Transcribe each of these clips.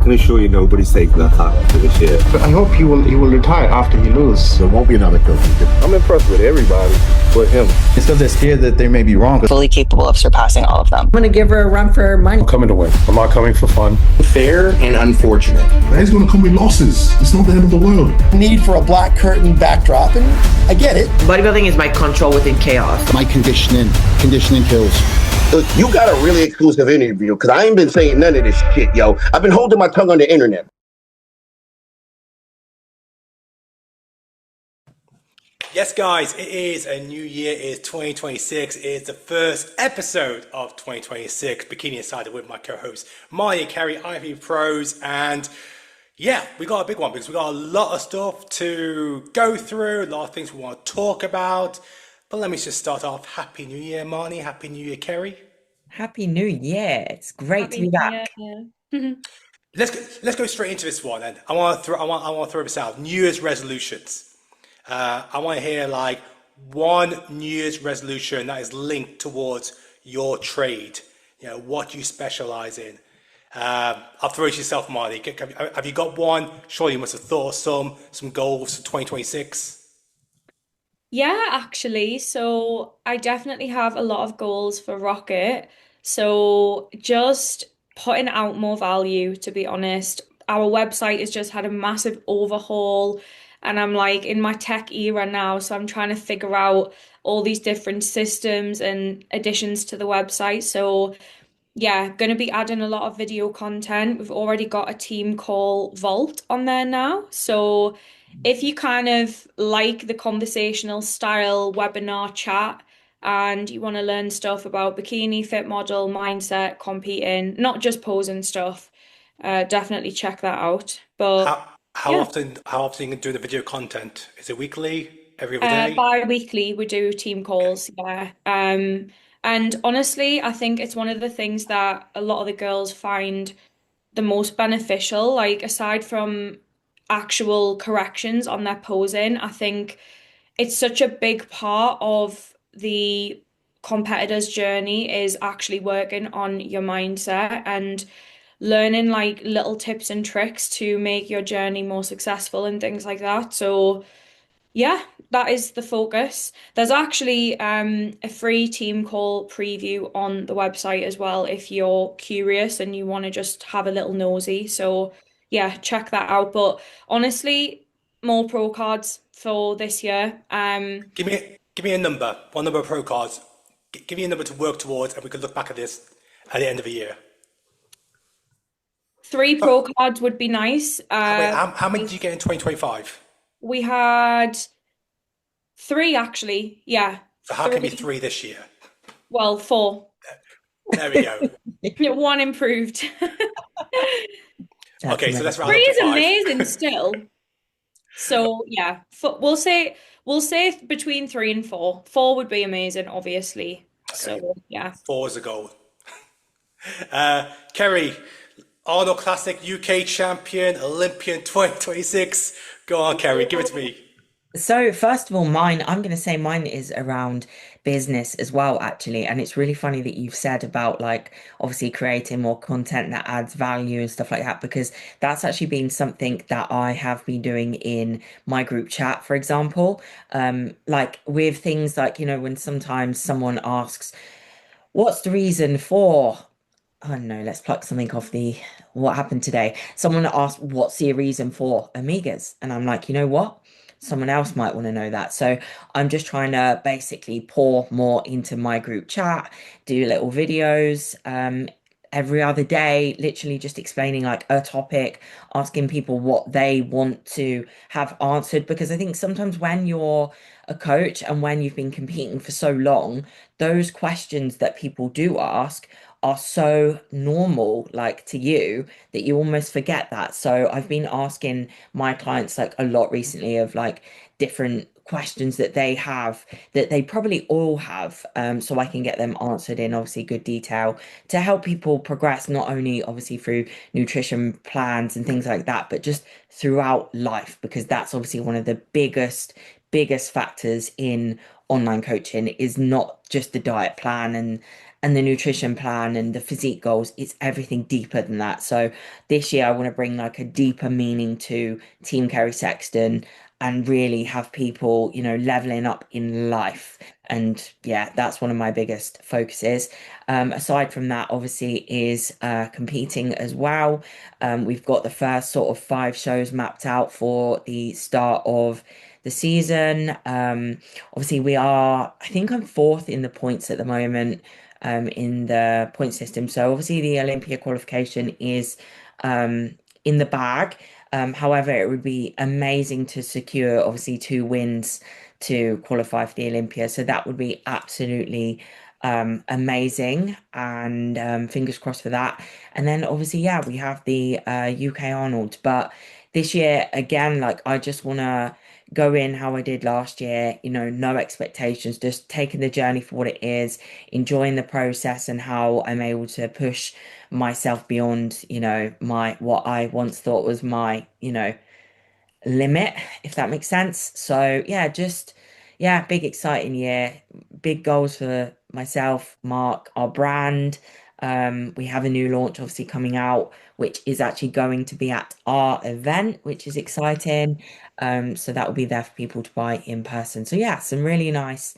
can assure you nobody's taking that hat for this year. But I hope he will retire after he loses. There won't be another coach. I'm impressed with everybody but him. It's because they're scared that they may be wrong. Fully capable of surpassing all of them. I'm going to give her a run for her money. I'm coming to win. I'm not coming for fun. Fair and unfortunate. He's going to come with losses. It's not the end of the world. Need for a black curtain backdrop, and I get it. Bodybuilding is my control within chaos. My conditioning kills. Look, you got a really exclusive interview because I ain't been saying none of this shit, yo. I've been holding my tongue on the internet. Yes, guys, it is a new year. It is 2026. It is the first episode of 2026. Bikini Insider with my co-hosts Marnie and Kerry, IV Pros, and yeah, we got a big one because we got a lot of stuff to go through, a lot of things we want to talk about. But let me just start off. Happy New Year, Marnie. Happy New Year, Kerry. Happy New Year! It's great to be back. Let's go straight into this one. And I want to throw this out. New Year's resolutions. I want to hear like one New Year's resolution that is linked towards your trade. You know, what you specialize in. I'll throw it to yourself, Marnie. Have you got one? Surely you must have thought of some goals for 2026. Yeah, actually. So I definitely have a lot of goals for Rocket. So just putting out more value, to be honest. Our website has just had a massive overhaul, and I'm like in my tech era now, so I'm trying to figure out all these different systems and additions to the website. So yeah, going to be adding a lot of video content. We've already got a team call Vault on there now. So if you kind of like the conversational style webinar chat and you want to learn stuff about bikini, fit model, mindset, competing, not just posing stuff, definitely check that out. But how yeah. often are you doing the video content? Is it weekly? Every other day? Bi-weekly, we do team calls, yeah. And honestly, I think it's one of the things that a lot of the girls find the most beneficial. Like aside from actual corrections on their posing, I think it's such a big part of the competitor's journey is actually working on your mindset and learning like little tips and tricks to make your journey more successful and things like that. So yeah, that is the focus. There's actually a free team call preview on the website as well if you're curious and you want to just have a little nosy. So yeah, check that out. But honestly, more pro cards for this year. Give me a number, one number of pro cards. Give me a number to work towards, and we can look back at this at the end of the year. 3 pro cards would be nice. Wait, how many did you get in 2025? We had 3 actually, yeah. So how can it be 3 this year? Well, 4. There we go. 1 improved. Okay, so let's round 3 up to is 5. amazing still. So yeah, we'll say between 3 and 4. 4 would be amazing, obviously. Okay. So yeah, 4 is a goal. Kerry, Arnold Classic UK champion, Olympian 2026. Go on, Kerry, give it to me. So first of all, I'm going to say mine is around business as well, actually. And it's really funny that you've said about like obviously creating more content that adds value and stuff like that, because that's actually been something that I have been doing in my group chat, for example. Like with things like, you know, when sometimes someone asks, what's the reason for, I don't know, let's pluck something off what happened today. Someone asked, what's the reason for Amigas? And I'm like, you know what? Someone else might want to know that. So I'm just trying to basically pour more into my group chat, do little videos every other day, literally just explaining like a topic, asking people what they want to have answered. Because I think sometimes when you're a coach and when you've been competing for so long, those questions that people do ask are so normal, like to you, that you almost forget that. So I've been asking my clients like a lot recently of like different questions that they have that they probably all have, so I can get them answered in obviously good detail to help people progress, not only obviously through nutrition plans and things like that, but just throughout life, because that's obviously one of the biggest factors in online coaching is not just the diet plan and the nutrition plan and the physique goals, it's everything deeper than that. So this year I want to bring like a deeper meaning to Team Kerry Sexton and really have people, leveling up in life. And yeah, that's one of my biggest focuses. Aside from that, obviously, is competing as well. We've got the first sort of 5 shows mapped out for the start of the season. Obviously, I think I'm fourth in the points at the moment, in the point system. So obviously, the Olympia qualification is in the bag. However, it would be amazing to secure obviously 2 wins to qualify for the Olympia. So that would be absolutely amazing, and fingers crossed for that. And then obviously, yeah, we have the UK Arnold. But this year, again, like I just want to go in how I did last year, no expectations, just taking the journey for what it is, enjoying the process and how I'm able to push myself beyond, my what I once thought was my, limit, if that makes sense. So yeah, big exciting year, big goals for myself, Mark, our brand. We have a new launch obviously coming out, which is actually going to be at our event, which is exciting. So that will be there for people to buy in person. So yeah, some really nice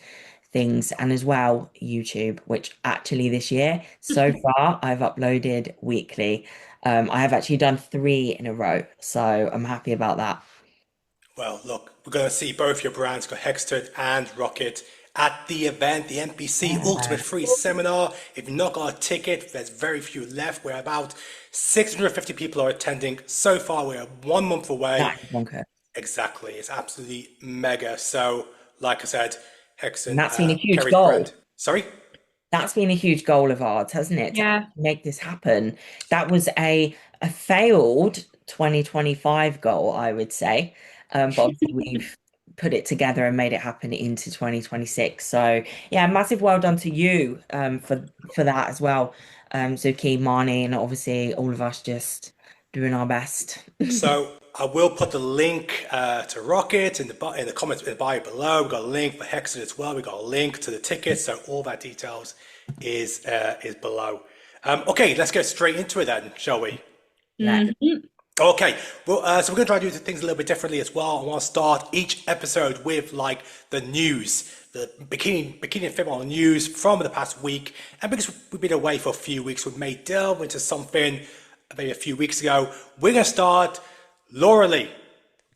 things. And as well, YouTube, which actually this year, so far, I've uploaded weekly. I have actually done 3 in a row, so I'm happy about that. Well, look, we're going to see both your brands, Hexton and Rocket, at the event, the NPC Ultimate Free Seminar. If you've not got a ticket, there's very few left. We're about 650 people are attending so far. We're 1 month away. Exactly. It's absolutely mega. So, like I said, Hexton, and that's been a huge Kerry's goal. brand. Sorry? That's been a huge goal of ours, hasn't it? Yeah. To make this happen. That was a failed 2025 goal, I would say. But obviously we've put it together and made it happen into 2026. So yeah, massive well done to you for that as well. Zuki, Marnie, and obviously all of us just doing our best. So I will put the link to Rocket in the comments in the bio below. We've got a link for Hexton as well. We've got a link to the tickets. So all that details is below. Okay, let's get straight into it then, shall we? Okay, well, so we're going to try to do things a little bit differently as well. I want to start each episode with like the news, the bikini and female news from the past week. And because we've been away for a few weeks, we may delve into something maybe a few weeks ago. We're going to start Lauralie,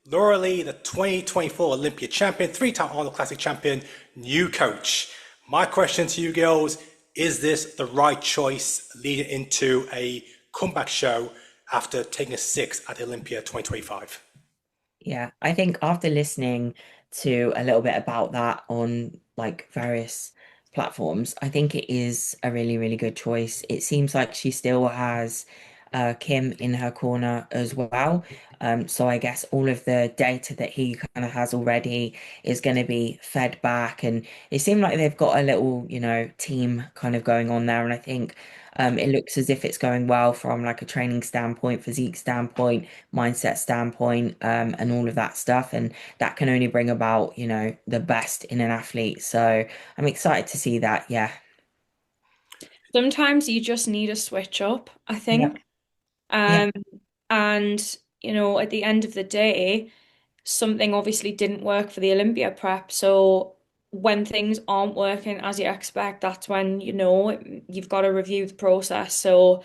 the 2024 Olympia champion, 3-time Arnold Classic champion, new coach. My question to you girls, is this the right choice leading into a comeback show after taking a 6 at Olympia 2025? Yeah, I think after listening to a little bit about that on like various platforms, I think it is a really, really good choice. It seems like she still has Kim in her corner as well. So I guess all of the data that he kind of has already is going to be fed back. And it seemed like they've got a little, team kind of going on there. And I think it looks as if it's going well from like a training standpoint, physique standpoint, mindset standpoint, and all of that stuff. And that can only bring about, the best in an athlete. So I'm excited to see that. Yeah. Sometimes you just need a switch up, I think. And, at the end of the day, something obviously didn't work for the Olympia prep. So when things aren't working as you expect, that's when, you've got to review the process. So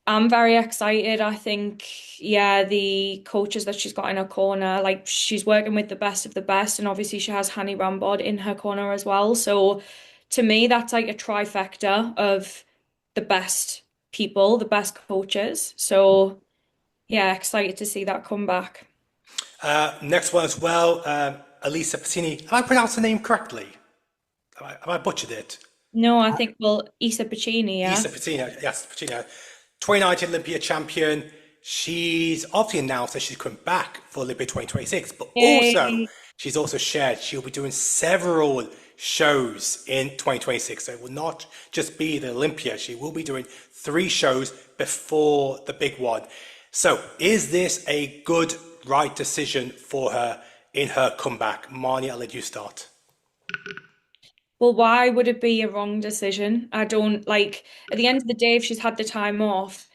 I'm very excited. I think, the coaches that she's got in her corner, like she's working with the best of the best. And obviously she has Hani Rambod in her corner as well. So to me, that's like a trifecta of the best people, the best coaches. So yeah, excited to see that come back. Next one as well, Elisa Pecini. Have I pronounced the name correctly? Have I butchered it? No, I think, Elisa Pecini, yeah. Elisa Pecini, yes, Pecini. 2019 Olympia champion. She's obviously announced that she's coming back for Olympia 2026, but also she's also shared she'll be doing several shows in 2026. So it will not just be the Olympia. She will be doing 3 shows before the big one. So is this a good, right decision for her in her comeback? Marnie, I'll let you start. Well, why would it be a wrong decision? I don't like, at the end of the day, if she's had the time off,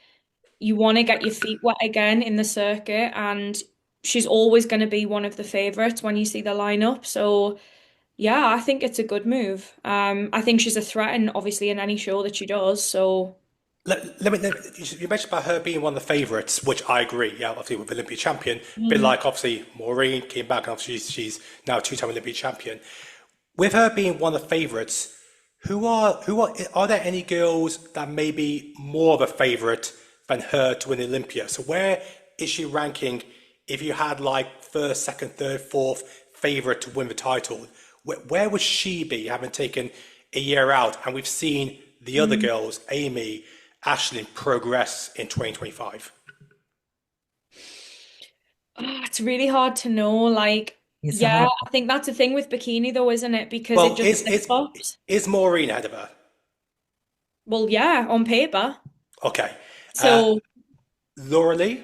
you want to get your feet wet again in the circuit, and she's always going to be one of the favorites when you see the lineup. So, yeah, I think it's a good move. I think she's a threat, and obviously in any show that she does. So, you mentioned about her being one of the favourites, which I agree. Yeah, obviously with Olympia champion, a bit mm, like obviously Maureen came back, and obviously she's now a two-time Olympia champion. With her being one of the favourites, are there any girls that may be more of a favourite than her to win Olympia? So where is she ranking if you had like first, second, third, fourth favourite to win the title? Where would she be having taken a year out? And we've seen the other girls, Amy, Ashley, progress in 2025. it's really hard to know. Like, It's a yeah, hard. I think that's the thing with bikini, though, isn't it? Because it Well, just flip-flops. is Maureen ahead of her? Well, yeah, on paper. Okay. So, Lauralie,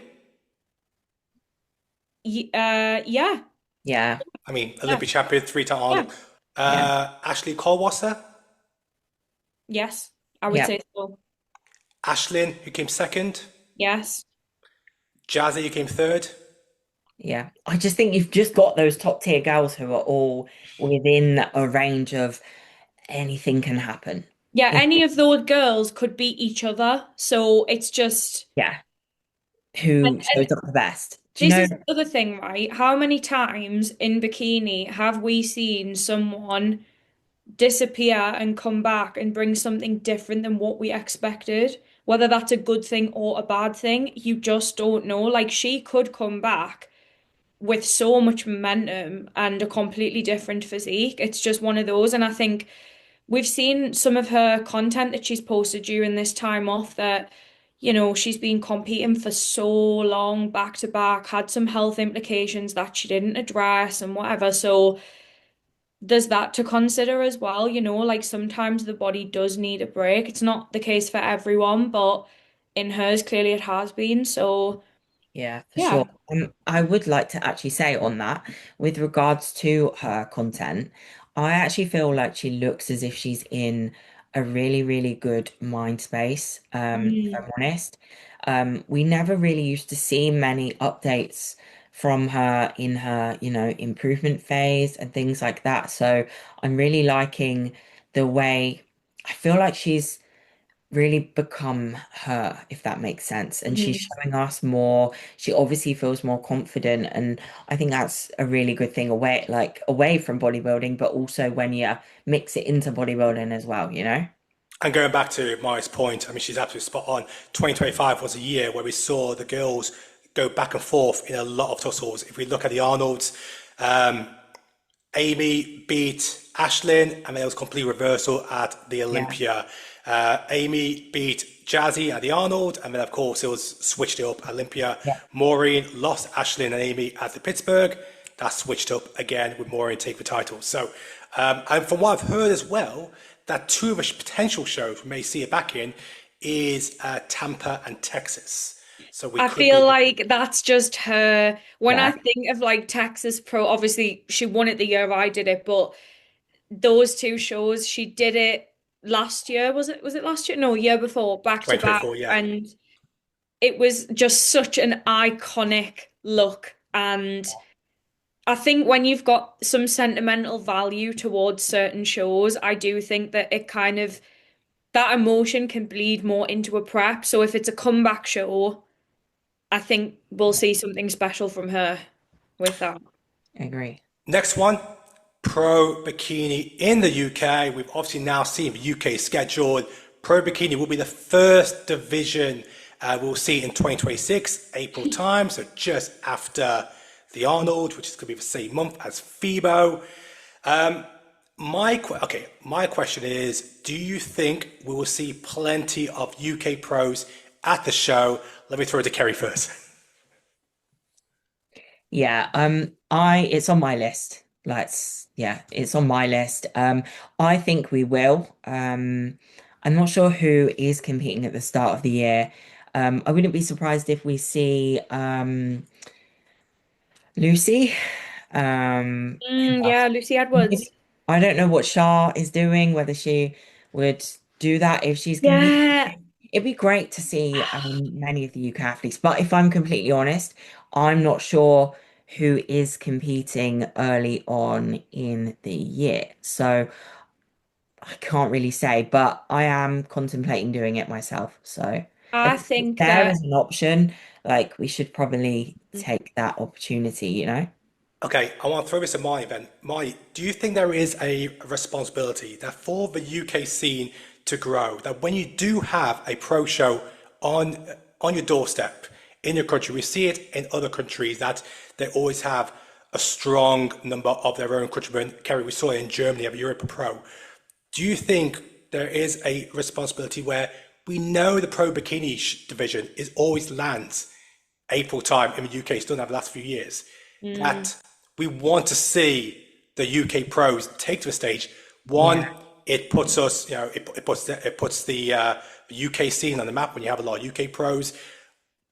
yeah, Yeah. I mean, yeah, Olympia champion, three-time. yeah, Yeah. Ashley Colwasser, yes, I would Yeah. say so. Ashlyn, who came second, Yes. Jazzy, who came third. Yeah. I just think you've just got those top tier girls who are all within a range of anything can happen. Yeah, If, any of those girls could beat each other. So it's just, yeah. and, Who and shows up the best? Do you this know? is the other thing, right? How many times in bikini have we seen someone disappear and come back and bring something different than what we expected? Whether that's a good thing or a bad thing, you just don't know. Like she could come back with so much momentum and a completely different physique. It's just one of those. And I think we've seen some of her content that she's posted during this time off that, she's been competing for so long back to back, had some health implications that she didn't address and whatever. So there's that to consider as well, like sometimes the body does need a break. It's not the case for everyone, but in hers, clearly it has been. So Yeah, for sure. yeah. I would like to actually say on that, with regards to her content, I actually feel like she looks as if she's in a really, really good mind space, if Mm. I'm honest. We never really used to see many updates from her in her, improvement phase and things like that. So I'm really liking the way I feel like she's really become her, if that makes sense. And she's Mhm. showing us more. She obviously feels more confident, and I think that's a really good thing away from bodybuilding, but also when you mix it into bodybuilding as well. And going back to Mari's point, I mean, she's absolutely spot on. 2025 was a year where we saw the girls go back and forth in a lot of tussles. If we look at the Arnolds, um, Amy beat Ashlyn, and there was complete reversal at the Yeah, Olympia. Amy beat Jazzy at the Arnold, and then of course it was switched up at Olympia. yeah, Maureen lost Ashlyn and Amy at the Pittsburgh. That switched up again with Maureen take the title. So, and from what I've heard as well, that two of the potential shows we may see it back in is Tampa and Texas. So we I could be feel looking. like that's just her. When I yeah, think of like Texas Pro, obviously she won it the year I did it, but those two shows, she did it last year. Was it last year? No, year before, back to back. 2024, yeah. And it was just such an iconic look. And I think when you've got some sentimental value towards certain shows, I do think that it kind of that emotion can bleed more into a prep. So if it's a comeback show, I think we'll see something special from her with that. I agree. Next one, Pro Bikini in the UK. We've obviously now seen the UK scheduled. Pro Bikini will be the first division we'll see in 2026, April time, so just after the Arnold, which is going to be the same month as FIBO. My question is, do you think we will see plenty of UK pros at the show? Let me throw it to Kerry first. Yeah, it's on my list. It's on my list. I think we will. I'm not sure who is competing at the start of the year. I wouldn't be surprised if we see Lucy. Yeah, Lucy Maybe, Edwards. I don't know what Shah is doing, whether she would do that if she's competing. Yeah, It'd be great to see many of the UK athletes, but if I'm completely honest, I'm not sure who is competing early on in the year. So I can't really say, but I am contemplating doing it myself. So if I it's think there that as an option, like we should probably take that opportunity, you know? Okay, I want to throw this at Marnie then. Marnie, do you think there is a responsibility that for the UK scene to grow, that when you do have a pro show on your doorstep in your country, we see it in other countries that they always have a strong number of their own countrymen. Kerry, we saw it in Germany at Europa Pro. Do you think there is a responsibility where we know the pro bikini division is always lands April time in the UK, still have the last few years, that we want to see the UK pros take to the stage? One, Yeah. it puts us, it puts the UK scene on the map when you have a lot of UK pros.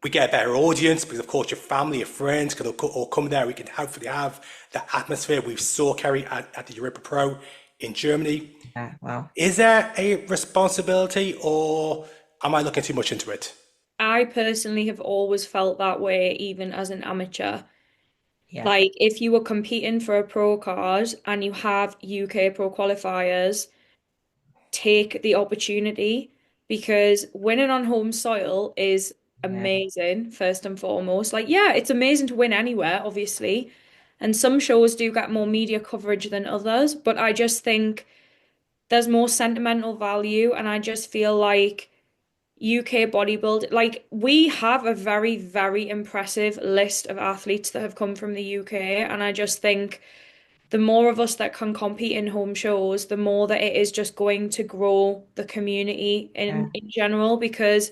We get a better audience because, of course, your family, your friends can all come there. We can hopefully have that atmosphere we saw, Kerry, at the Europa Pro in Germany. Yeah, well, Is there a responsibility, or am I looking too much into it? I personally have always felt that way, even as an amateur. yeah, Like, if you were competing for a pro card and you have UK pro qualifiers, take the opportunity because winning on home soil is yeah, amazing, first and foremost. Like, yeah, it's amazing to win anywhere, obviously. And some shows do get more media coverage than others, but I just think there's more sentimental value, and I just feel like UK bodybuilding, like we have a very, very impressive list of athletes that have come from the UK, and I just think the more of us that can compete in home shows, the more that it is just going to grow the community yeah, in general because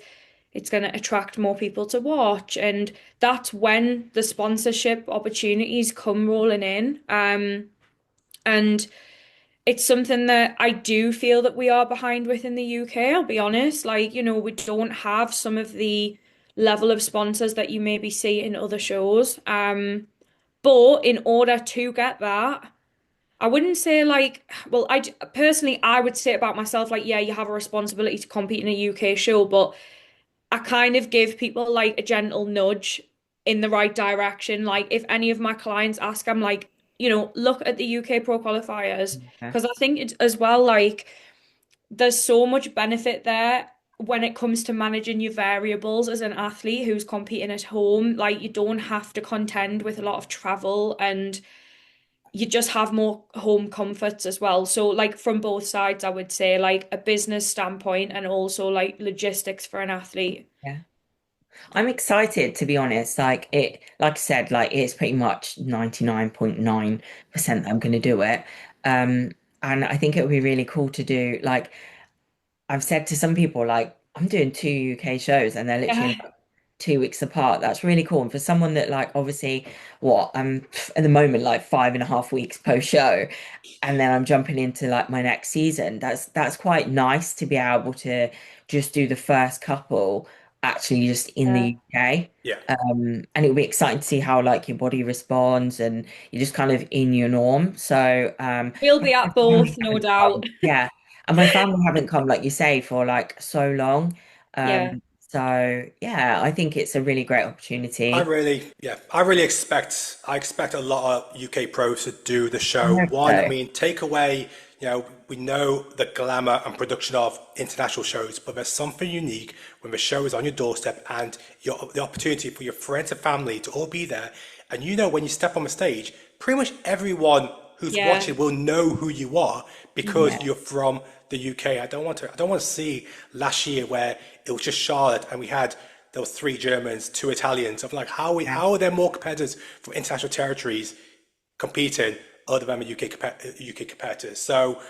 it's going to attract more people to watch. And that's when the sponsorship opportunities come rolling in. And it's something that I do feel that we are behind with in the UK, I'll be honest. Like, we don't have some of the level of sponsors that you maybe see in other shows. But in order to get that, I wouldn't say like, well, personally, I would say about myself, like, yeah, you have a responsibility to compete in a UK show, but I kind of give people like a gentle nudge in the right direction. Like, if any of my clients ask, I'm like, look at the UK Pro qualifiers. yeah, Because I think it's as well, like, there's so much benefit there when it comes to managing your variables as an athlete who's competing at home. Like, you don't have to contend with a lot of travel and you just have more home comforts as well. So like from both sides, I would say like a business standpoint and also like logistics for an athlete. yeah. I'm excited to be honest. Like I said, like it's pretty much 99.9% that I'm going to do it. Um, and I think it would be really cool to do. Like I've said to some people, like I'm doing two UK shows and they're literally Yeah. like 2 weeks apart. That's really cool. And for someone that like obviously what I'm at the moment like 5.5 weeks post show, and then I'm jumping into like my next season. That's quite nice to be able to just do the first couple actually just in the UK. Yeah. And it'll be exciting to see how like your body responds and you're just kind of in your norm. So We'll be at both, no doubt. yeah. And my family haven't come, like you say, for like so long. Yeah. So yeah, I think it's a really great I opportunity. really, yeah, I expect a lot of UK pros to do the I show. hope One, I so. mean, take away, we know the glamour and production of international shows, but there's something unique when the show is on your doorstep and the opportunity for your friends and family to all be there. And when you step on the stage, pretty much everyone who's Yeah. watching will know who you are because Yeah, you're from the UK. I don't want to see last year where it was just Charlotte and we had those three Germans, two Italians. Of like yeah, how are there more competitors from international territories competing other than the UK competitors? So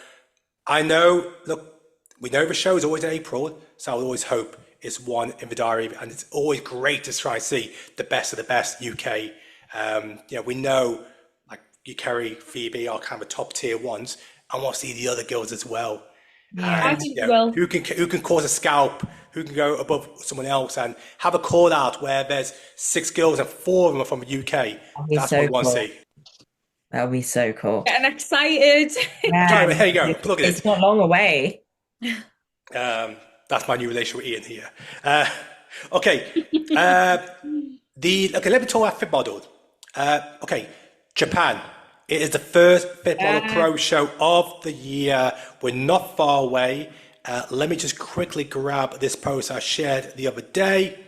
I know, look, we know the show is always in April, so I'll always hope it's one in the diary, and it's always great to try and see the best of the best UK. We know like you Kerry, Phoebe are kind of top tier ones. I want to see the other girls as well, yeah, I and think well, who can cause a scalp, who can go above someone else, and have a call out where there's six girls and four of them are from the UK. that'd be That's what so we want to cool. see. That would be so cool. Getting excited. Yeah, Here you go. Look at it's this. not long away. That's my new relation with Ian here. Okay. Let me talk about Fit Model. Okay, Japan. It is the first Fit Model Pro show of the year. We're not far away. Let me just quickly grab this post I shared the other day.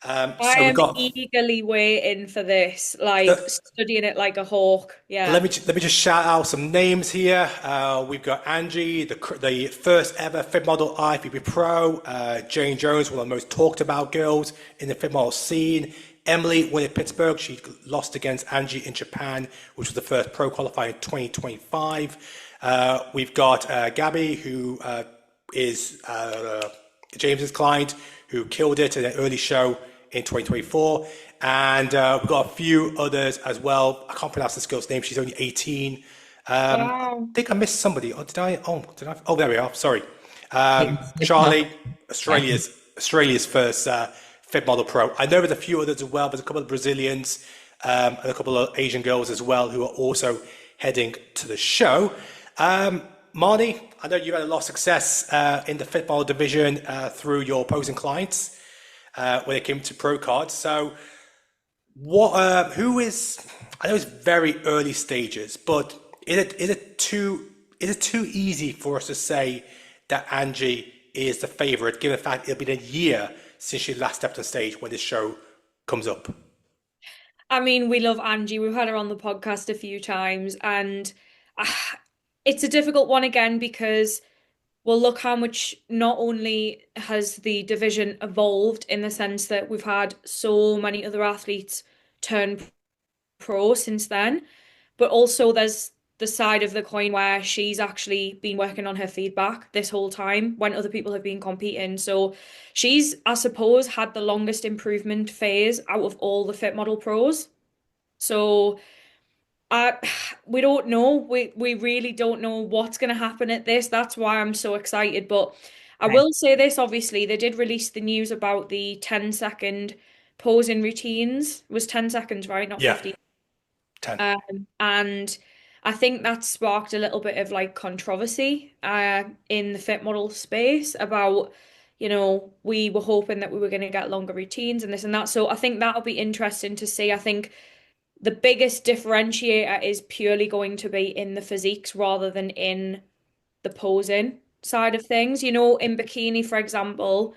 I am eagerly waiting for this, studying it like a hawk. Yeah. Let me just shout out some names here. We've got Angie, the first ever Fit Model IFBB Pro. Jane Jones, one of the most talked about girls in the Fit Model scene. Emily won in Pittsburgh. She lost against Angie in Japan, which was the first pro qualifier in 2025. We've got Gabby, who is James's client, who killed it in an early show in 2024. And we've got a few others as well. I can't pronounce this girl's name. She's only 18. Wow. I think I missed somebody. Oh, did I? Oh, there we are. Sorry. Charlie, Australia's first Fit Model Pro. I know there's a few others as well. There's a couple of Brazilians and a couple of Asian girls as well who are also heading to the show. Marnie, I know you had a lot of success in the Fit Model division through your posing clients when it came to pro cards. So, I know it's very early stages, but is it too easy for us to say that Angie is the favorite, given the fact it'll be a year since she last stepped on stage when this show comes up? I mean, we love Angie. We've had her on the podcast a few times, and it's a difficult one again because, well, look how much not only has the division evolved in the sense that we've had so many other athletes turn pro since then, but also there's the side of the coin where she's actually been working on her feedback this whole time when other people have been competing. So she's, I suppose, had the longest improvement phase out of all the Fit Model pros. So we don't know. We really don't know what's going to happen at this. That's why I'm so excited. But I will say this, obviously, they did release the news about the 10-second posing routines. It was 10 seconds, right? Not 50. 10. And I think that sparked a little bit of controversy in the Fit Model space about, we were hoping that we were going to get longer routines and this and that. So I think that'll be interesting to see. I think the biggest differentiator is purely going to be in the physiques rather than in the posing side of things. In bikini, for example,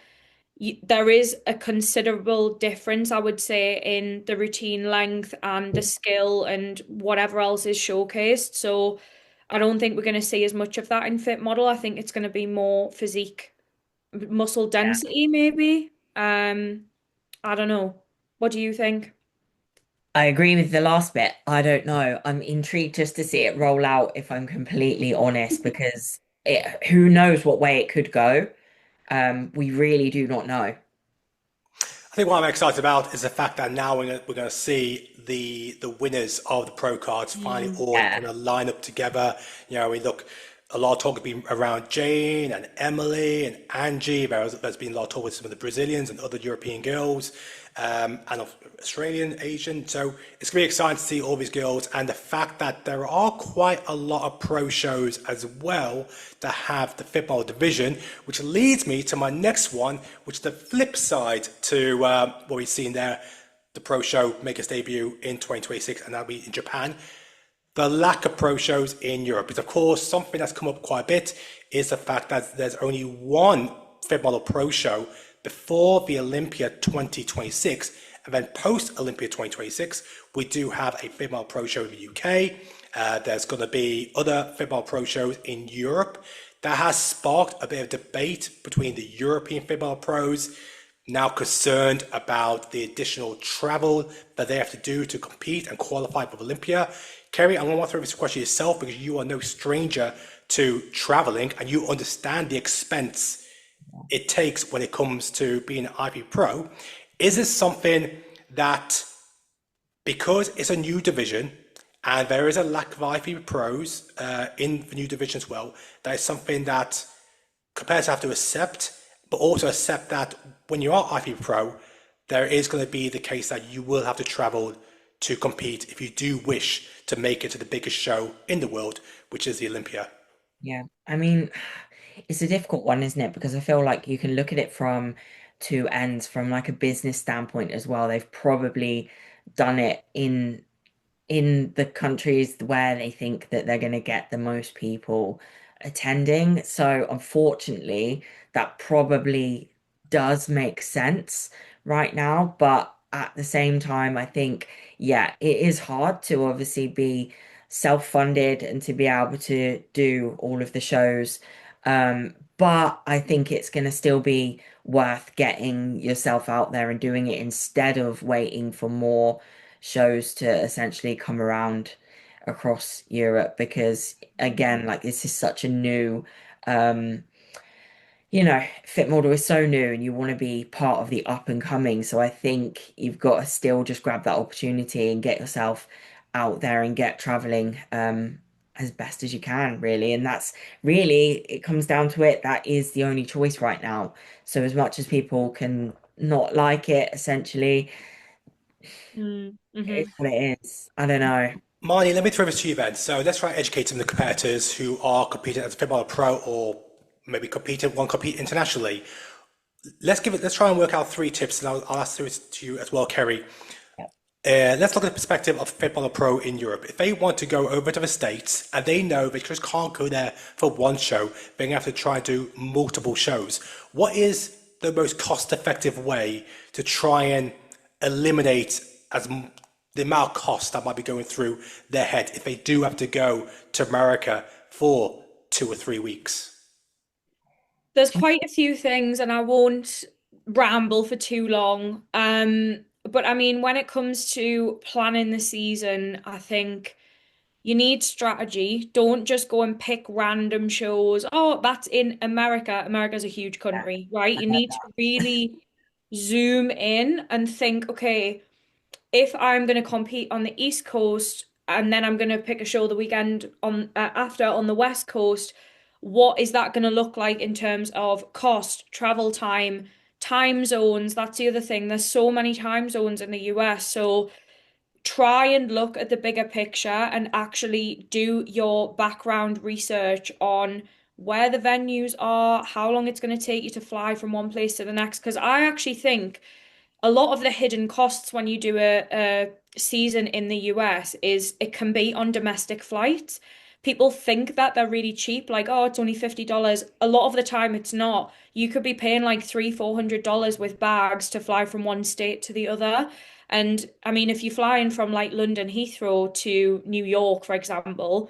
there is a considerable difference, I would say, in the routine length and the skill and whatever else is showcased. So I don't think we're going to see as much of that in Fit Model. I think it's going to be more physique, muscle density, maybe. I don't know. What do you think? I agree with the last bit. I don't know. I'm intrigued just to see it roll out, if I'm completely honest, because who knows what way it could go. We really do not know. I think what I'm excited about is the fact that now we're going to see the winners of the pro cards finally all going to line up together. A lot of talk has been around Jane and Emily and Angie. There's been a lot of talk with some of the Brazilians and other European girls. And Australian, Asian. So it's going to be exciting to see all these girls, and the fact that there are quite a lot of pro shows as well that have the Fit Model division, which leads me to my next one, which is the flip side to what we've seen there. The pro show make its debut in 2026, and that'll be in Japan. The lack of pro shows in Europe is, of course, something that's come up quite a bit, is the fact that there's only one Fit Model pro show before the Olympia 2026, and then post Olympia 2026, we do have a Fit Model Pro show in the UK. There's going to be other Fit Model Pro shows in Europe. That has sparked a bit of debate between the European Fit Model Pros, now concerned about the additional travel that they have to do to compete and qualify for Olympia. Kerry, I'm going to want to throw this question yourself because you are no stranger to traveling and you understand the expense it takes when it comes to being an IP Pro. Is this something that, because it's a new division and there is a lack of IP Pros in the new division as well, that is something that competitors have to accept, but also accept that when you are IP Pro, there is going to be the case that you will have to travel to compete if you do wish to make it to the biggest show in the world, which is the Olympia? Yeah, I mean, it's a difficult one, isn't it? Because I feel like you can look at it from two ends, from like a business standpoint as well. They've probably done it in the countries where they think that they're going to get the most people attending. So unfortunately, that probably does make sense right now. But at the same time, I think, yeah, it is hard to obviously be self-funded and to be able to do all of the shows. But I think it's going to still be worth getting yourself out there and doing it instead of waiting for more shows to essentially come around across Europe because again, like this is such a new um fit model is so new and you want to be part of the up and coming. So I think you've got to still just grab that opportunity and get yourself out there and get traveling as best as you can, really. And that's really, it comes down to it. That is the only choice right now. So as much as people can not like it, essentially, it's what it is. I don't know. Marnie, let me throw this to you then. So let's try and educate some of the competitors who are competing as a Fit Model Pro or maybe want to compete internationally. Let's try and work out 3 tips, and I'll ask this to you as well, Kerry. Let's look at the perspective of Fit Model Pro in Europe. If they want to go over to the States and they know they just can't go there for one show, they have to try and do multiple shows. What is the most cost-effective way to try and eliminate the amount of cost that might be going through their head if they do have to go to America for 2 or 3 weeks? There's quite a few things, and I won't ramble for too long. But I mean, when it comes to planning the season, I think you need strategy. Don't just go and pick random shows. Oh, that's in America. America's a huge country, right? You need to really zoom in and think, okay, if I'm going to compete on the East Coast and then I'm going to pick a show the weekend on after on the West Coast, what is that going to look like in terms of cost, travel time, time zones? That's the other thing. There's so many time zones in the US. So try and look at the bigger picture and actually do your background research on where the venues are, how long it's going to take you to fly from one place to the next. Because I actually think a lot of the hidden costs when you do a season in the US is it can be on domestic flights. People think that they're really cheap, like, oh, it's only $50. A lot of the time it's not. You could be paying like $300-400 with bags to fly from one state to the other. And I mean, if you're flying from like London Heathrow to New York, for example,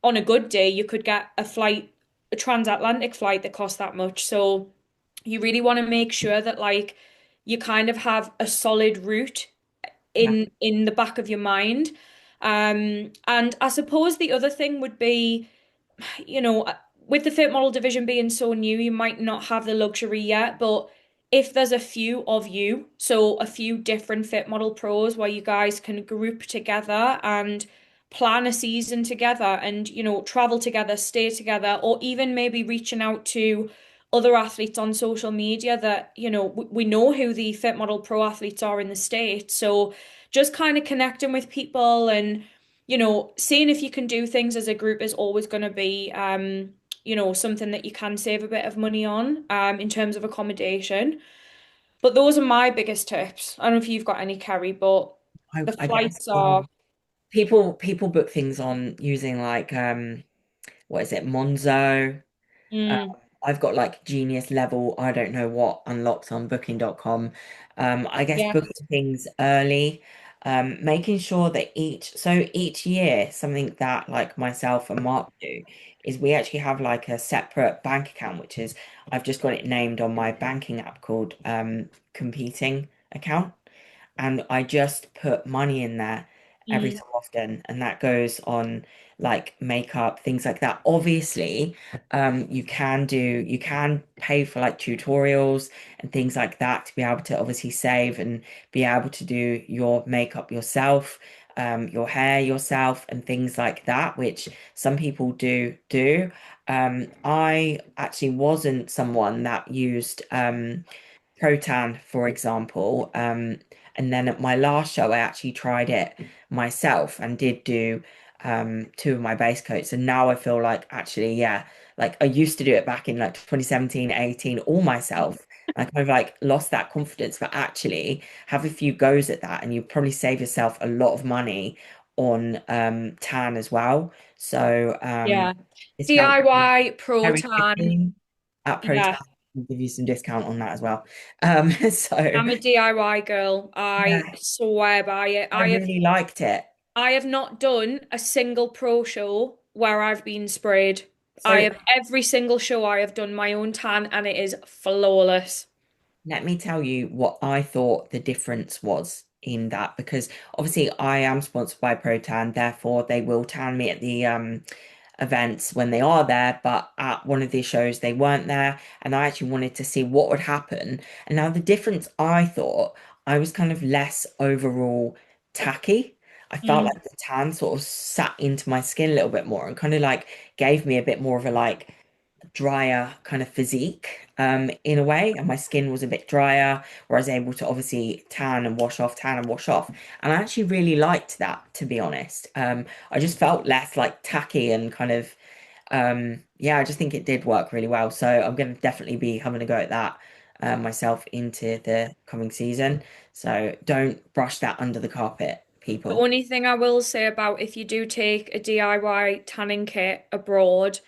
on a good day, you could get a transatlantic flight that costs that much. So you really want to make sure that like you kind of have a solid route in the back of your mind. And I suppose the other thing would be, with the fit model division being so new, you might not have the luxury yet, but if there's a few of you, so a few different fit model pros where you guys can group together and plan a season together and, travel together, stay together, or even maybe reaching out to other athletes on social media that, we know who the fit model pro athletes are in the States. So just kind of connecting with people and, seeing if you can do things as a group is always going to be, something that you can save a bit of money on, in terms of accommodation. But those are my biggest tips. I don't know if you've got any, Kerry, but the I flights guess are. people book things on using like what is it, Monzo. Um, Mm, I've got like genius level, I don't know what, unlocked on booking.com. I guess yeah. booking things early, making sure that each year, something that like myself and Mark do is we actually have like a separate bank account, which is I've just got it named on my banking app called competing account. And I just put money in there every Mm, so often, and that goes on like makeup, things like that. Obviously, you can pay for like tutorials and things like that to be able to obviously save and be able to do your makeup yourself, your hair yourself, and things like that, which some people do. I actually wasn't someone that used Pro Tan, for example. And then at my last show, I actually tried it myself and did do two of my base coats. And now I feel like actually, yeah, like I used to do it back in like 2017, 18, all myself. I kind of like lost that confidence, but actually have a few goes at that, and you probably save yourself a lot of money on tan as well. So Yeah. discount DIY Pro Kerry Tan. at Pro Yeah. Tan will give you some discount on that as well. So I'm a DIY girl. I yeah, swear by it. I really liked it. I have not done a single pro show where I've been sprayed. I So have every single show I have done my own tan and it is flawless. let me tell you what I thought the difference was in that, because obviously I am sponsored by ProTan, therefore they will tan me at the events when they are there, but at one of these shows they weren't there, and I actually wanted to see what would happen. And now the difference, I thought I was kind of less overall tacky. I felt Mm. like the tan sort of sat into my skin a little bit more and kind of like gave me a bit more of a like drier kind of physique in a way, and my skin was a bit drier where I was able to obviously tan and wash off, and I actually really liked that, to be honest. I just felt less like tacky and kind of yeah, I just think it did work really well, so I'm going to definitely be having a go at that myself into the coming season, so don't brush that under the carpet, The people. only thing I will say about if you do take a DIY tanning kit abroad,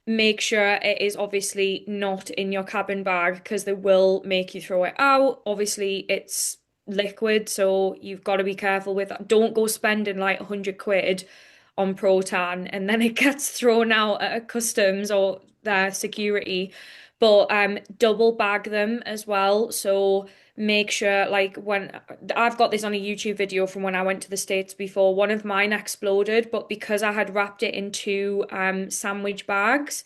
make sure it is obviously not in your cabin bag because they will make you throw it out. Obviously, it's liquid, so you've got to be careful with that. Don't go spending like 100 quid on Protan and then it gets thrown out at a customs or their security. But double bag them as well. So make sure like when I've got this on a YouTube video from when I went to the States before, one of mine exploded, but because I had wrapped it in two sandwich bags,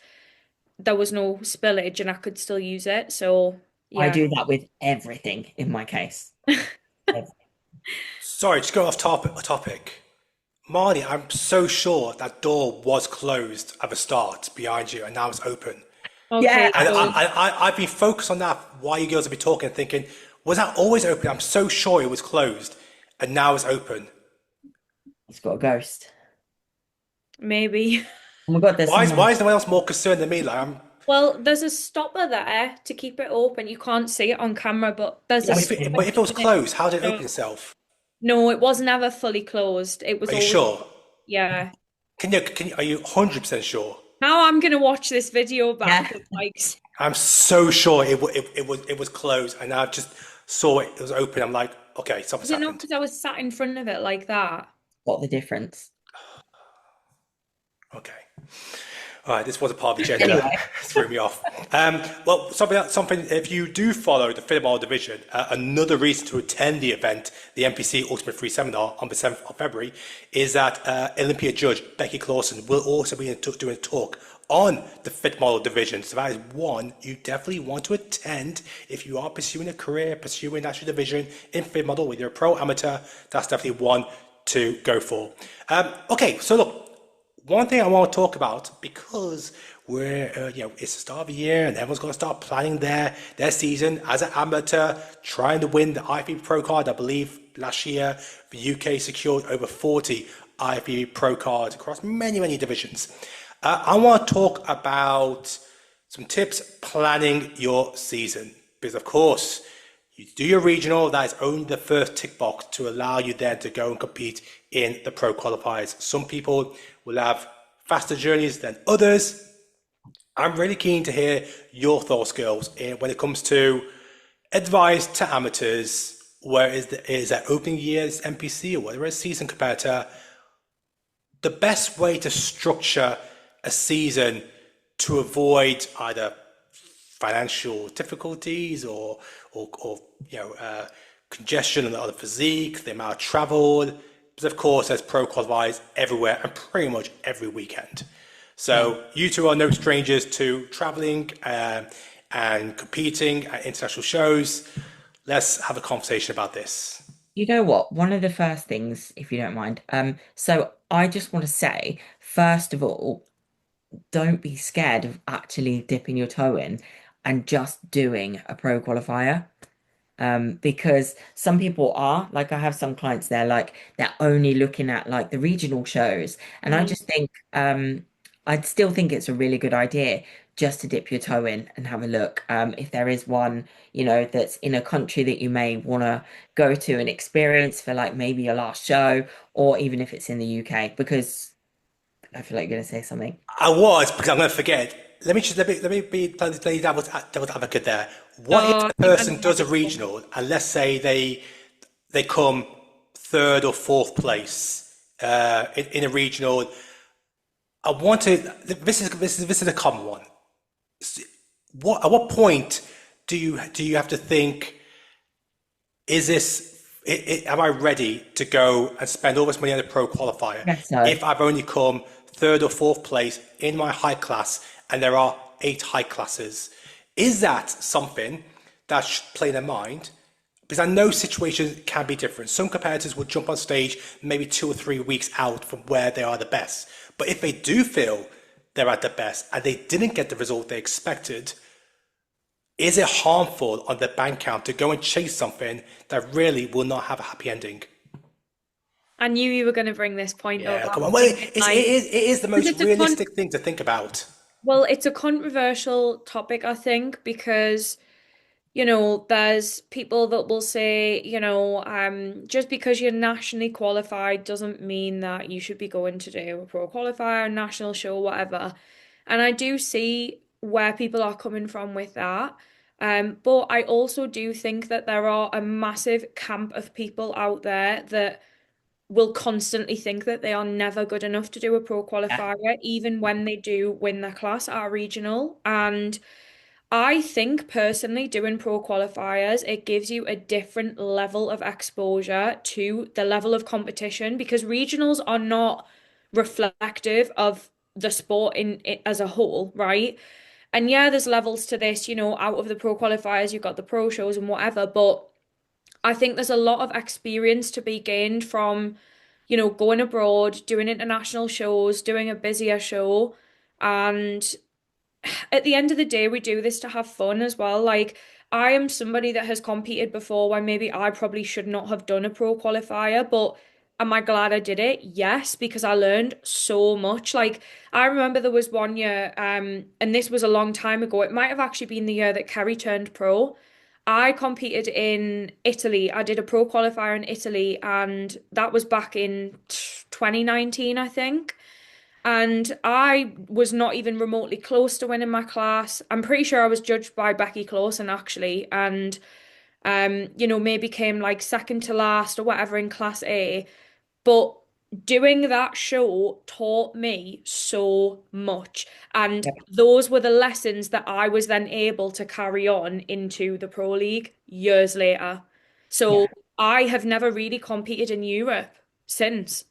there was no spillage and I could still use it. So I yeah. do that with everything in my case. Sorry, just go off topic. Marnie, I'm so sure that door was closed at the start behind you and now it's open. Okay, Yeah, And good. I've been focused on that while you girls have been talking, thinking, was that always open? I'm so sure it was closed and now it's open. it's got a ghost. Maybe. Oh my God, there's someone. Why is no one else more concerned than me? Like, Well, there's a stopper there to keep it open. You can't see it on camera, but there's a Yeah, stopper but if it was keeping it closed, how did it open shut. itself? No, it was never fully closed. It was Are you always, sure? yeah. Are you 100% sure? Now I'm gonna watch this video yeah. back and like, I'm so sure it was closed, and I just saw it. It was open. I'm like, okay, something's is it not happened. because I was sat in front of it like that? What the difference? Okay. All right, this was a part of the agenda. Anyway, Threw me off. Well, something. If you do follow the Fit Model division, another reason to attend the event, the NPC Ultimate Free Seminar on the 7th of February, is that Olympia judge Becky Clausen will also be doing a talk on the Fit Model division. So that is one you definitely want to attend if you are pursuing a career, pursuing national division in Fit Model, whether you're a pro amateur. That's definitely one to go for. Okay, so look. One thing I want to talk about, because we're, it's the start of the year and everyone's going to start planning their season as an amateur, trying to win the IFBB Pro card. I believe last year the UK secured over 40 IFBB Pro cards across many, many divisions. I want to talk about some tips planning your season, because of course, you do your regional, that is only the first tick box to allow you then to go and compete in the pro qualifiers. Some people will have faster journeys than others. I'm really keen to hear your thoughts, girls, when it comes to advice to amateurs, where is that opening year's NPC or whether it's season competitor, the best way to structure a season to avoid either financial difficulties or congestion on the physique, the amount of travel. But of course, there's pro qualifiers everywhere and pretty much every weekend. So you two are no strangers to traveling and competing at international shows. Let's have a conversation about this. you know what? One of the first things, if you don't mind, so I just want to say, first of all, don't be scared of actually dipping your toe in and just doing a pro qualifier. Because some people are like, I have some clients, they're only looking at like the regional shows, and I just think I'd still think it's a really good idea just to dip your toe in and have a look. If there is one, that's in a country that you may want to go to and experience for like maybe your last show, or even if it's in the UK, because I feel like you're going to say something. I was, because I'm going to forget. Let me be play devil's advocate there. What if a person does a regional, and let's say they come third or fourth place in a regional? I want to. This is a common one. At what point do you have to think? Is this? Am I ready to go and spend all this money on a pro qualifier if I've only come third or fourth place in my high class and there are 8 high classes? Is that something that should play in their mind? Because I know situations can be different. Some competitors will jump on stage maybe 2 or 3 weeks out from where they are the best. But if they do feel they're at the best and they didn't get the result they expected, is it harmful on their bank account to go and chase something that really will not have a happy ending? I knew you were going to bring this point up. Yeah, come on. Well, it is the most realistic thing to think about. Well, it's a controversial topic, I think, because, there's people that will say, just because you're nationally qualified doesn't mean that you should be going to do a pro qualifier, a national show, whatever. And I do see where people are coming from with that. But I also do think that there are a massive camp of people out there that will constantly think that they are never good enough to do a pro qualifier, even when they do win their class at a regional. And I think personally, doing pro qualifiers, it gives you a different level of exposure to the level of competition, because regionals are not reflective of the sport in it as a whole, right? And yeah, there's levels to this, out of the pro qualifiers, you've got the pro shows and whatever, but I think there's a lot of experience to be gained from, going abroad, doing international shows, doing a busier show. And at the end of the day, we do this to have fun as well. Like, I am somebody that has competed before when maybe I probably should not have done a pro qualifier, but am I glad I did it? Yes, because I learned so much. Like, I remember there was one year, and this was a long time ago. It might have actually been the year that Kerry turned pro. I competed in Italy. I did a pro qualifier in Italy, and that was back in 2019, I think. And I was not even remotely close to winning my class. I'm pretty sure I was judged by Becky Clausen actually, and maybe came like second to last or whatever in class A. But doing that show taught me so much. And those were the lessons that I was then able to carry on into the Pro League years later. So I have never really competed in Europe since.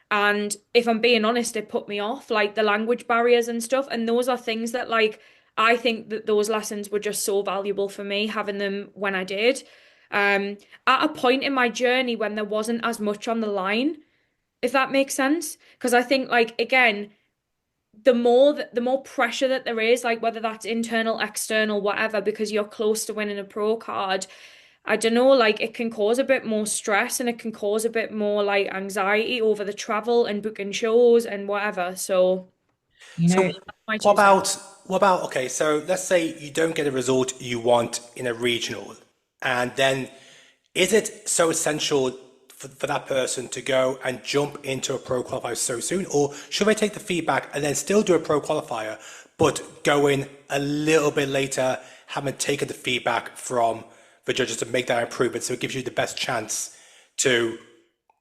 And if I'm being honest, it put me off, like the language barriers and stuff. And those are things that, like, I think that those lessons were just so valuable for me, having them when I did. At a point in my journey when there wasn't as much on the line, if that makes sense. Because I think, like, again, the more pressure that there is, like whether that's internal, external, whatever, because you're close to winning a pro card, I don't know, like it can cause a bit more stress and it can cause a bit more like anxiety over the travel and booking shows and whatever. So, what about, okay, so let's say you don't get a result you want in a regional, and then is it so essential for that person to go and jump into a pro qualifier so soon, or should they take the feedback and then still do a pro qualifier, but go in a little bit later, having taken the feedback from the judges to make that improvement, so it gives you the best chance to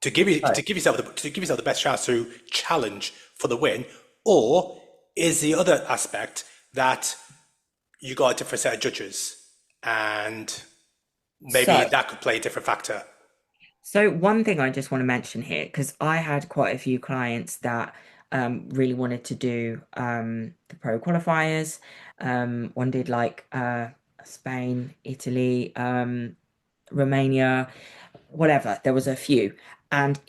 give yourself the best chance to challenge for the win? Or is the other aspect that you got a different set of judges and maybe that could play a different factor? So one thing I just want to mention here, because I had quite a few clients that really wanted to do the pro qualifiers. One did like Spain, Italy, Romania, whatever. There was a few, and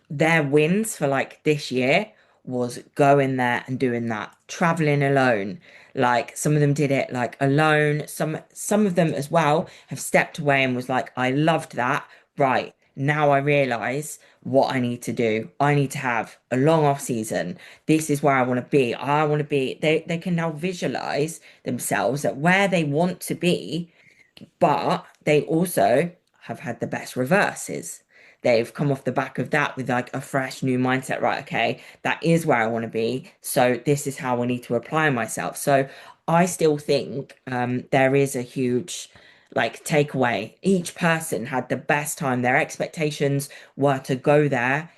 their wins for like this year was going there and doing that, traveling alone. Like some of them did it like alone. Some of them as well have stepped away and was like, I loved that. Right. Now I realize what I need to do. I need to have a long off season. This is where I want to be. I want to be. They can now visualize themselves at where they want to be, but they also have had the best reverses. They've come off the back of that with like a fresh new mindset, right? Okay, that is where I want to be. So this is how I need to apply myself. So I still think there is a huge like takeaway. Each person had the best time. Their expectations were to go there,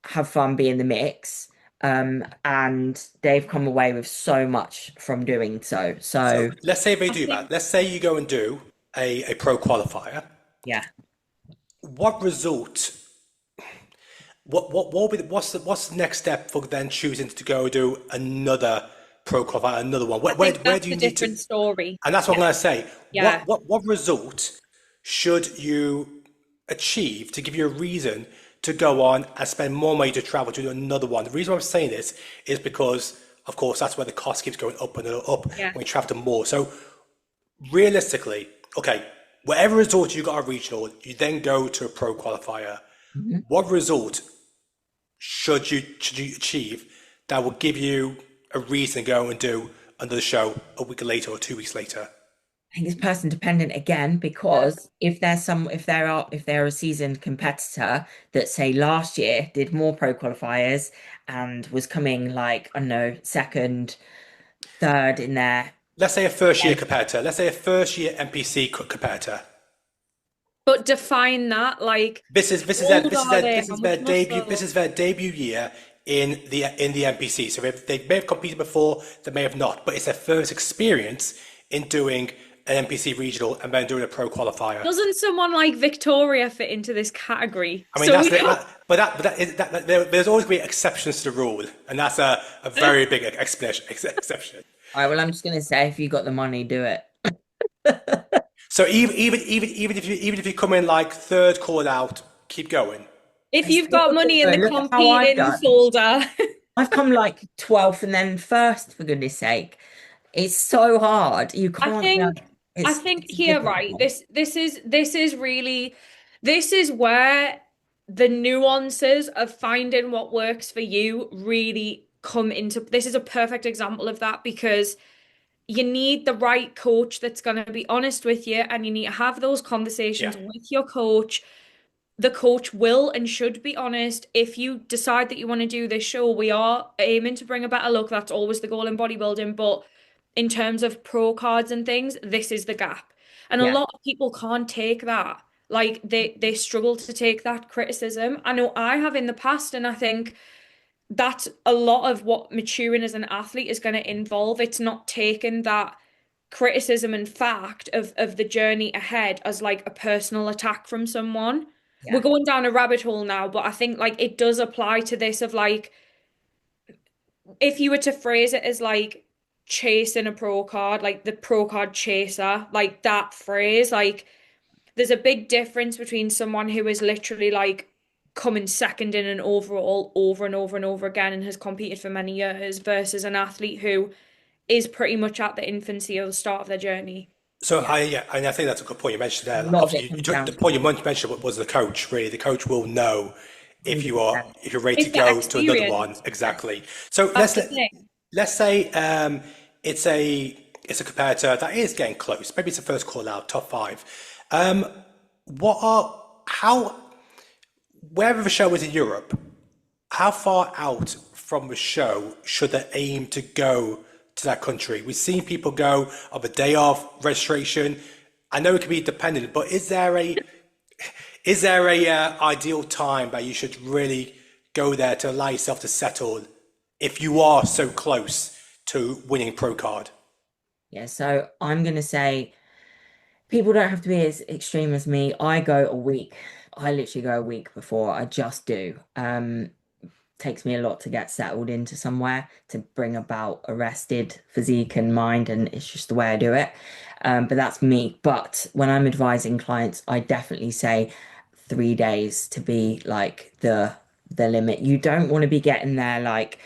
have fun, be in the mix. And they've come away with so much from doing so. So So let's say they do that. Let's say you go and do a pro qualifier. yeah. What result? What will be what's the next step for then choosing to go do another pro qualifier, another one? Where do you need different to? story. And that's what I'm going to say. Yeah. What result should you achieve to give you a reason to go on and spend more money to travel to do another one? The reason why I'm saying this is because, of course, that's where the cost keeps going up and up when you travel to more. So realistically, okay, whatever result you got a regional, you then go to a pro qualifier. Mm-hmm. What result should you achieve that will give you a reason to go and do another show a week later or 2 weeks later? I think it's person dependent again, because if they're a seasoned competitor that say last year did more pro qualifiers and was coming like, I don't know, second, third in there. Let's say a first year competitor. Let's say a first year NPC competitor. But define that, like This is their debut year in the NPC. So they may have competed before, they may have not, but it's their first experience in doing an NPC regional and then doing a pro qualifier. Doesn't someone like Victoria fit into this category? I mean, there's always going to be exceptions to the rule, and that's a very big exception. All right, well, I'm just gonna say, if you got the money, do it. So even if you come in like third call out, keep going. If you've got money in the competing folder. I've come like 12th and then first, for goodness sake. It's so hard. You can't. I think here, right, this is where the nuances of finding what works for you really come into. This is a perfect example of that, because you need the right coach that's going to be honest with you, and you need to have those conversations with your coach. The coach will and should be honest. If you decide that you want to do this show, we are aiming to bring a better look. That's always the goal in bodybuilding. But in terms of pro cards and things, this is the gap. And a lot of people can't take that. Like they struggle to take that criticism. I know I have in the past, and I think that's a lot of what maturing as an athlete is going to involve. It's not taking that criticism and fact of the journey ahead as like a personal attack from someone. We're going down a rabbit hole now, but I think like it does apply to this of like, if you were to phrase it as like chasing a pro card, like the pro card chaser, like that phrase, like there's a big difference between someone who is literally like coming second in an overall over and over and over again and has competed for many years versus an athlete who is pretty much at the infancy or the start of their journey. So and I think that's a good point you mentioned there. The point you mentioned was the coach. Really, the coach will know if you're ready to go to another one. Exactly. So let's say it's a competitor that is getting close. Maybe it's a first call out, top 5. Wherever the show is in Europe, how far out from the show should they aim to go to that country? We've seen people go of a day off registration. I know it can be dependent, but is there a ideal time that you should really go there to allow yourself to settle if you are so close to winning pro card? Yeah, so I'm gonna say people don't have to be as extreme as me. I go a week. I literally go a week before. I just do. Takes me a lot to get settled into somewhere, to bring about a rested physique and mind, and it's just the way I do it. But that's me. But when I'm advising clients, I definitely say 3 days to be like the the limit. You don't want to be getting there like,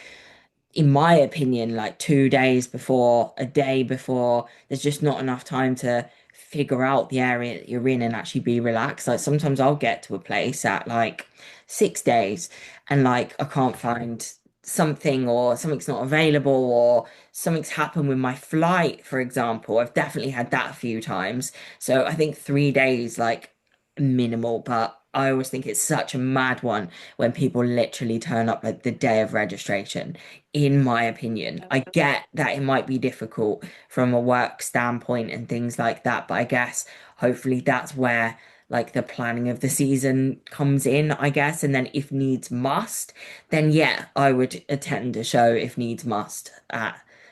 in my opinion, like 2 days before, a day before. There's just not enough time to figure out the area that you're in and actually be relaxed. Like sometimes I'll get to a place at like 6 days and like I can't find something, or something's not available, or something's happened with my flight, for example. I've definitely had that a few times. So I think 3 days, like minimal, but I always think it's such a mad one when people literally turn up like the day of registration, in my opinion. I get that it might be difficult from a work standpoint and things like that, but I guess hopefully that's where like the planning of the season comes in, I guess. And then if needs must, then yeah, I would attend a show if needs must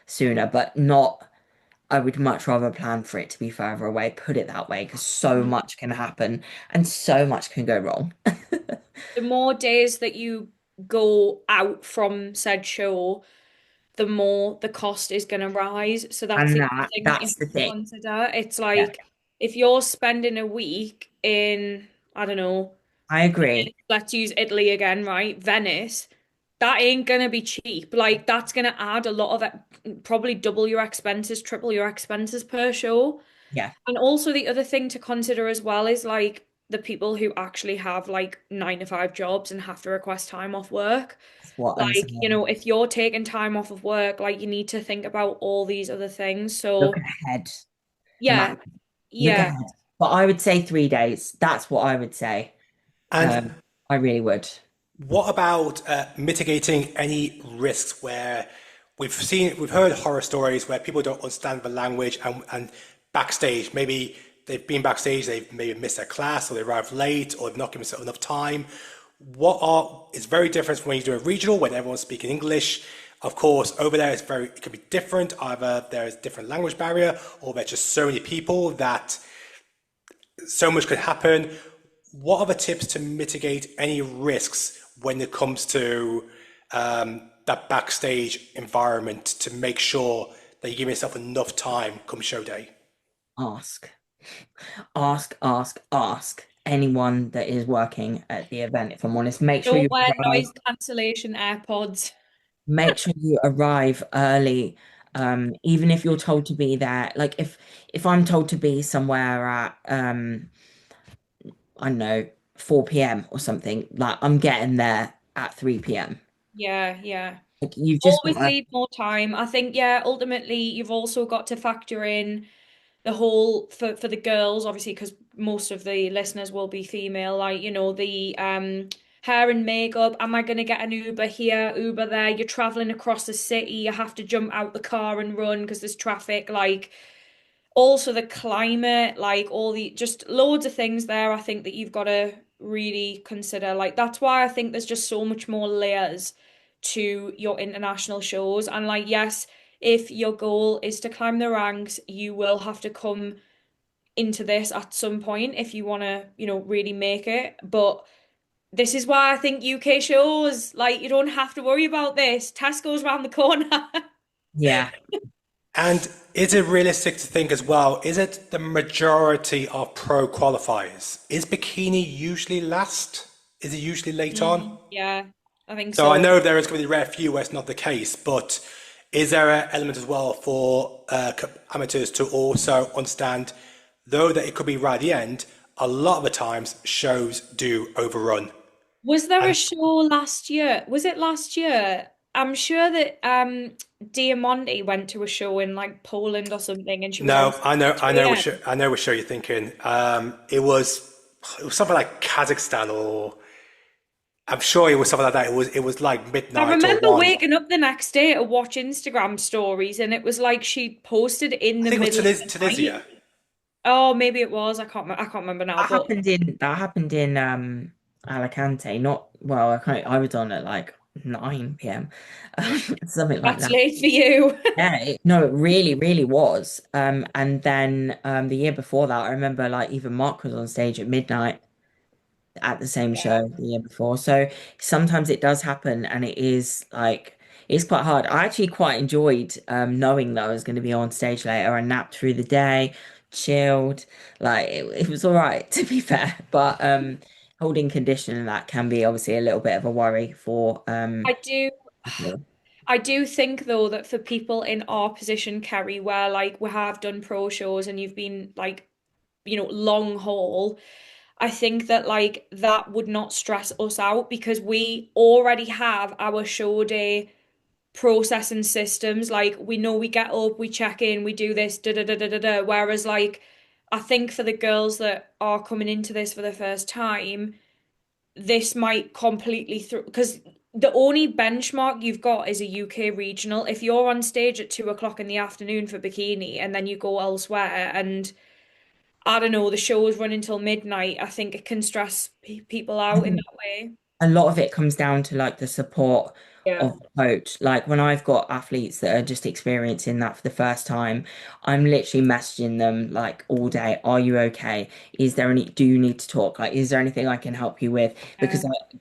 sooner, but not. I would much rather plan for it to be further away, put it that way, because so much can happen and so much can go wrong. The more days that you go out from said show, the more the cost is going to rise. So that's And the other thing that you that's have the to thing. consider. It's Yeah, like if you're spending a week in, I don't know, I agree. let's use Italy again, right? Venice, that ain't gonna be cheap. Like that's gonna add a lot of it, probably double your expenses, triple your expenses per show. Yeah, And also the other thing to consider as well is like the people who actually have like 9 to 5 jobs and have to request time off work. that's what I'm Like, saying. if you're taking time off of work, like you need to think about all these other things. Look So ahead. yeah, Look yeah. ahead. But I would say 3 days. That's what I would say. And Um, I really would. what about mitigating any risks where we've heard horror stories where people don't understand the language and backstage, maybe they've been backstage, they've maybe missed their class or they arrived late or they've not given themselves enough time. It's very different from when you do a regional when everyone's speaking English. Of course, over there it could be different. Either there is different language barrier or there's just so many people that so much could happen. What are the tips to mitigate any risks when it comes to that backstage environment to make sure that you give yourself enough time come show day? Ask. Ask anyone that is working at the event, if I'm honest. Don't wear noise cancellation AirPods. Make sure you arrive early. Even if you're told to be there, like if I'm told to be somewhere at I don't know, 4 p.m. or something, like I'm getting there at 3 p.m. Yeah, yeah. Like you've just Always got to, leave more time. I think, yeah, ultimately you've also got to factor in the whole for the girls, obviously, because most of the listeners will be female, like, the hair and makeup. Am I gonna get an Uber here, Uber there? You're traveling across the city, you have to jump out the car and run because there's traffic, like also the climate, like all the just loads of things there, I think that you've got to really consider. Like that's why I think there's just so much more layers to your international shows. And like, yes, if your goal is to climb the ranks, you will have to come into this at some point if you want to, really make it. But this is why I think UK shows, like, you don't have to worry about this. Tesco's around the corner. yeah, And is it realistic to think as well, is it the majority of pro qualifiers? Is bikini usually last? Is it usually late on? Yeah, I think So I so. know there is going to be a rare few where it's not the case, but is there an element as well for amateurs to also understand, though that it could be right at the end, a lot of the times shows do overrun. Was there a And show last year? Was it last year? I'm sure that Diamante went to a show in like Poland or something, and she was on no, yeah. I know what show you're thinking. It was something like Kazakhstan, or I'm sure it was something like that. It was like I midnight or remember one. waking up the next day to watch Instagram stories, and it was like she posted in I the think it was middle of the night. Tunisia. Oh, maybe it was. I can't remember now. But that happened in Alicante. Not well, I was on at like 9 p.m. Something like that's that. late for you. Yeah, no, it really, really was. And then the year before that, I remember like even Mark was on stage at midnight at the same Yeah. show the year before. So sometimes it does happen, and it is like it's quite hard. I actually quite enjoyed knowing that I was going to be on stage later. I napped through the day, chilled, like it was all right to be fair. But holding condition and that can be obviously a little bit of a worry for I do. I do think though that for people in our position, Kerry, where like we have done pro shows and you've been like, long haul, I think that like that would not stress us out because we already have our show day process and systems. Like we know we get up, we check in, we do this, da da da da da da. Whereas like I think for the girls that are coming into this for the first time, this might completely throw because the only benchmark you've got is a UK regional. If you're on stage at 2 o'clock in the afternoon for bikini and then you go elsewhere and I don't know, the show is running till midnight, I think it can stress people out in that way. A lot of it comes down to like the support Yeah. of the coach. Like when I've got athletes that are just experiencing that for the first time, I'm literally messaging them like all day, are you okay? Do you need to talk? Like, is there anything I can help you with?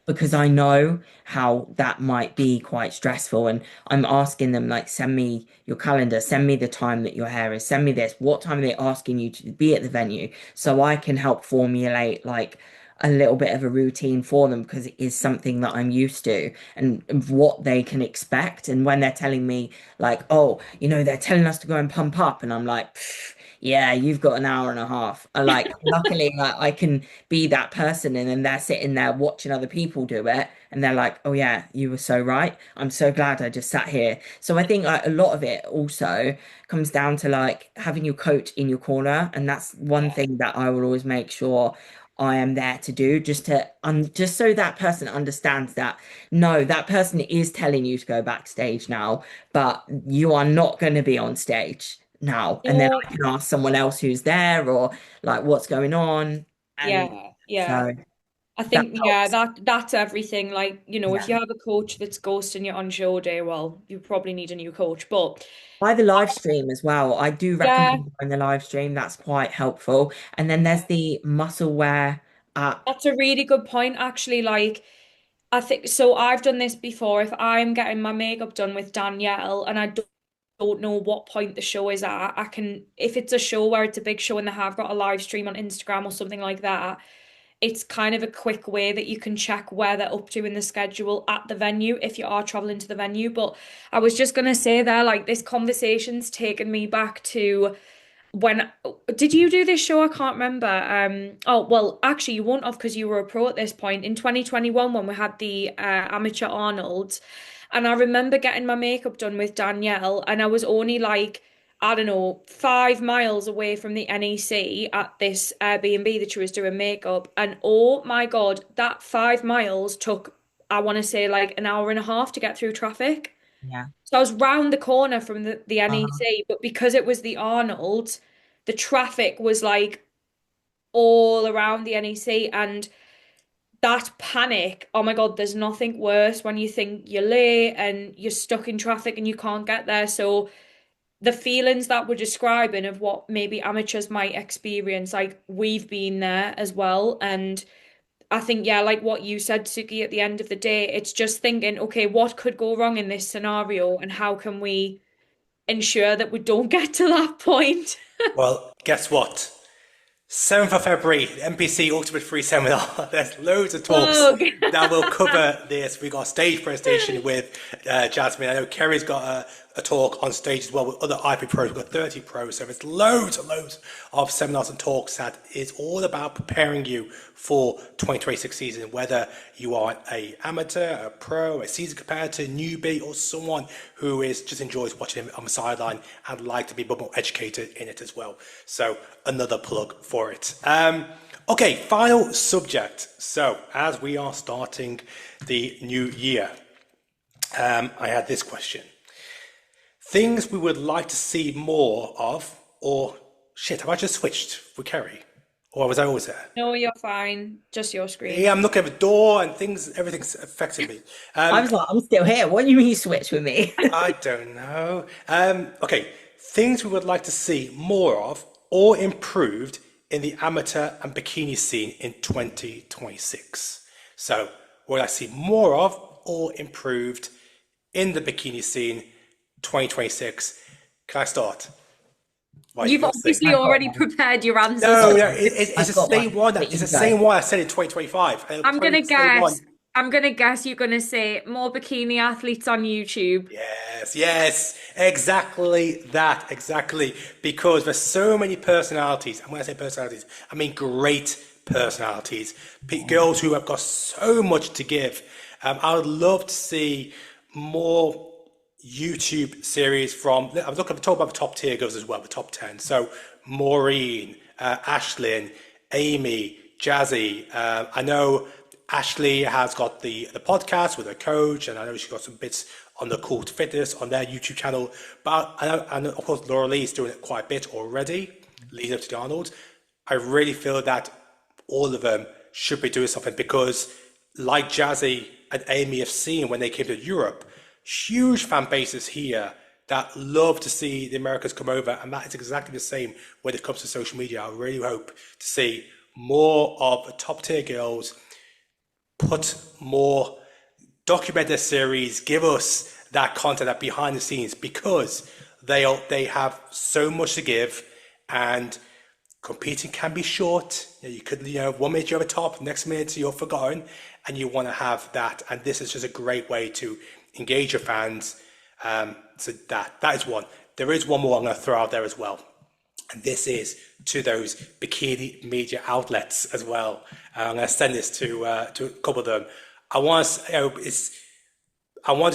Because I know how that might be quite stressful. And I'm asking them like, send me your calendar, send me the time that your hair is, send me this. What time are they asking you to be at the venue? So I can help formulate like a little bit of a routine for them because it is something that I'm used to and what they can expect. And when they're telling me like, oh, they're telling us to go and pump up, and I'm like, yeah, you've got an hour and a half. I like, luckily, like I can be that person, and then they're sitting there watching other people do it, and they're like, oh yeah, you were so right. I'm so glad I just sat here. So I think like a lot of it also comes down to like having your coach in your corner, and that's one thing that I will always make sure I am there to do, just so that person understands that no, that person is telling you to go backstage now, but you are not going to be on stage now. And then No, I can ask someone else who's there or like what's going on. And yeah. so I that think helps. that's everything. Like, if Yeah. you have a coach that's ghosting you on show day, well, you probably need a new coach. But By the live stream as well. I do yeah, recommend doing the live stream. That's quite helpful. And then there's the muscle wear app. that's a really good point, actually. Like, I think so. I've done this before. If I'm getting my makeup done with Danielle and I don't know what point the show is at, I can, if it's a show where it's a big show and they have got a live stream on Instagram or something like that, it's kind of a quick way that you can check where they're up to in the schedule at the venue if you are traveling to the venue. But I was just going to say there, like, this conversation's taken me back to when did you do this show? I can't remember. Oh, well, actually, you won't have because you were a pro at this point in 2021 when we had the amateur Arnold's, and I remember getting my makeup done with Danielle, and I was only like, I don't know, 5 miles away from the NEC at this Airbnb that she was doing makeup, and oh my God, that 5 miles took, I want to say, like an hour and a half to get through traffic. Yeah. So I was round the corner from the Uh, NEC, but because it was the Arnold, the traffic was like all around the NEC and that panic. Oh my God, there's nothing worse when you think you're late and you're stuck in traffic and you can't get there. So the feelings that we're describing of what maybe amateurs might experience, like we've been there as well. And I think, yeah, like what you said, Suki, at the end of the day, it's just thinking, okay, what could go wrong in this scenario and how can we ensure that we don't get to that point? Well, guess what? 7th of February, MPC Ultimate Free Seminar. There's loads of talks Oh, that will cover this. We got a stage presentation with Jasmine. I know Kerry's got a talk on stage as well with other IP pros. We've got 30 pros. So there's loads and loads of seminars and talks that is all about preparing you for 2026 season, whether you are a amateur, a pro, a seasoned competitor, newbie, or someone who just enjoys watching him on the sideline and like to be a bit more educated in it as well. So another plug for it. Okay, final subject. So as we are starting the new year, I had this question. Things we would like to see more of, or shit, have I just switched with Kerry? Or was I always there? No, you're fine. Just your screen. Yeah, I'm looking at the door and everything's affecting me. I was like, I'm still here. What do you mean you switched with me? I don't know. Okay, things we would like to see more of or improved in the amateur and bikini scene in 2026. So, what would I see more of or improved in the bikini scene 2026? Can I start? Right, You've you'll see. obviously already prepared your answers. No, it's I've the got same one. but It's the you go. same one I said in 2025. I'm Probably gonna the same one. guess. I'm gonna guess you're gonna say more bikini athletes on YouTube. Yes, exactly that, exactly. Because there's so many personalities, and when I say personalities, I mean great personalities, girls who have got so much to give. I would love to see more YouTube series from, I'm talking about the top tier girls as well, the top 10. So Maureen, Ashlyn, Amy, Jazzy. I know Ashley has got the podcast with her coach, and I know she's got some bits on the Cool to Fitness on their YouTube channel. But I know of course, Lauralie is doing it quite a bit already, leading up to the Arnold. I really feel that all of them should be doing something because, like Jazzy and Amy have seen when they came to Europe, huge fan bases here that love to see the Americans come over, and that is exactly the same when it comes to social media. I really hope to see more of the top tier girls put more, document their series, give us that content, that behind the scenes, because they have so much to give, and competing can be short. You could, 1 minute you're at the top, next minute you're forgotten, and you want to have that. And this is just a great way to engage your fans. So that is one. There is one more I'm going to throw out there as well. And this is to those bikini media outlets as well. I'm going to send this to a couple of them. I want to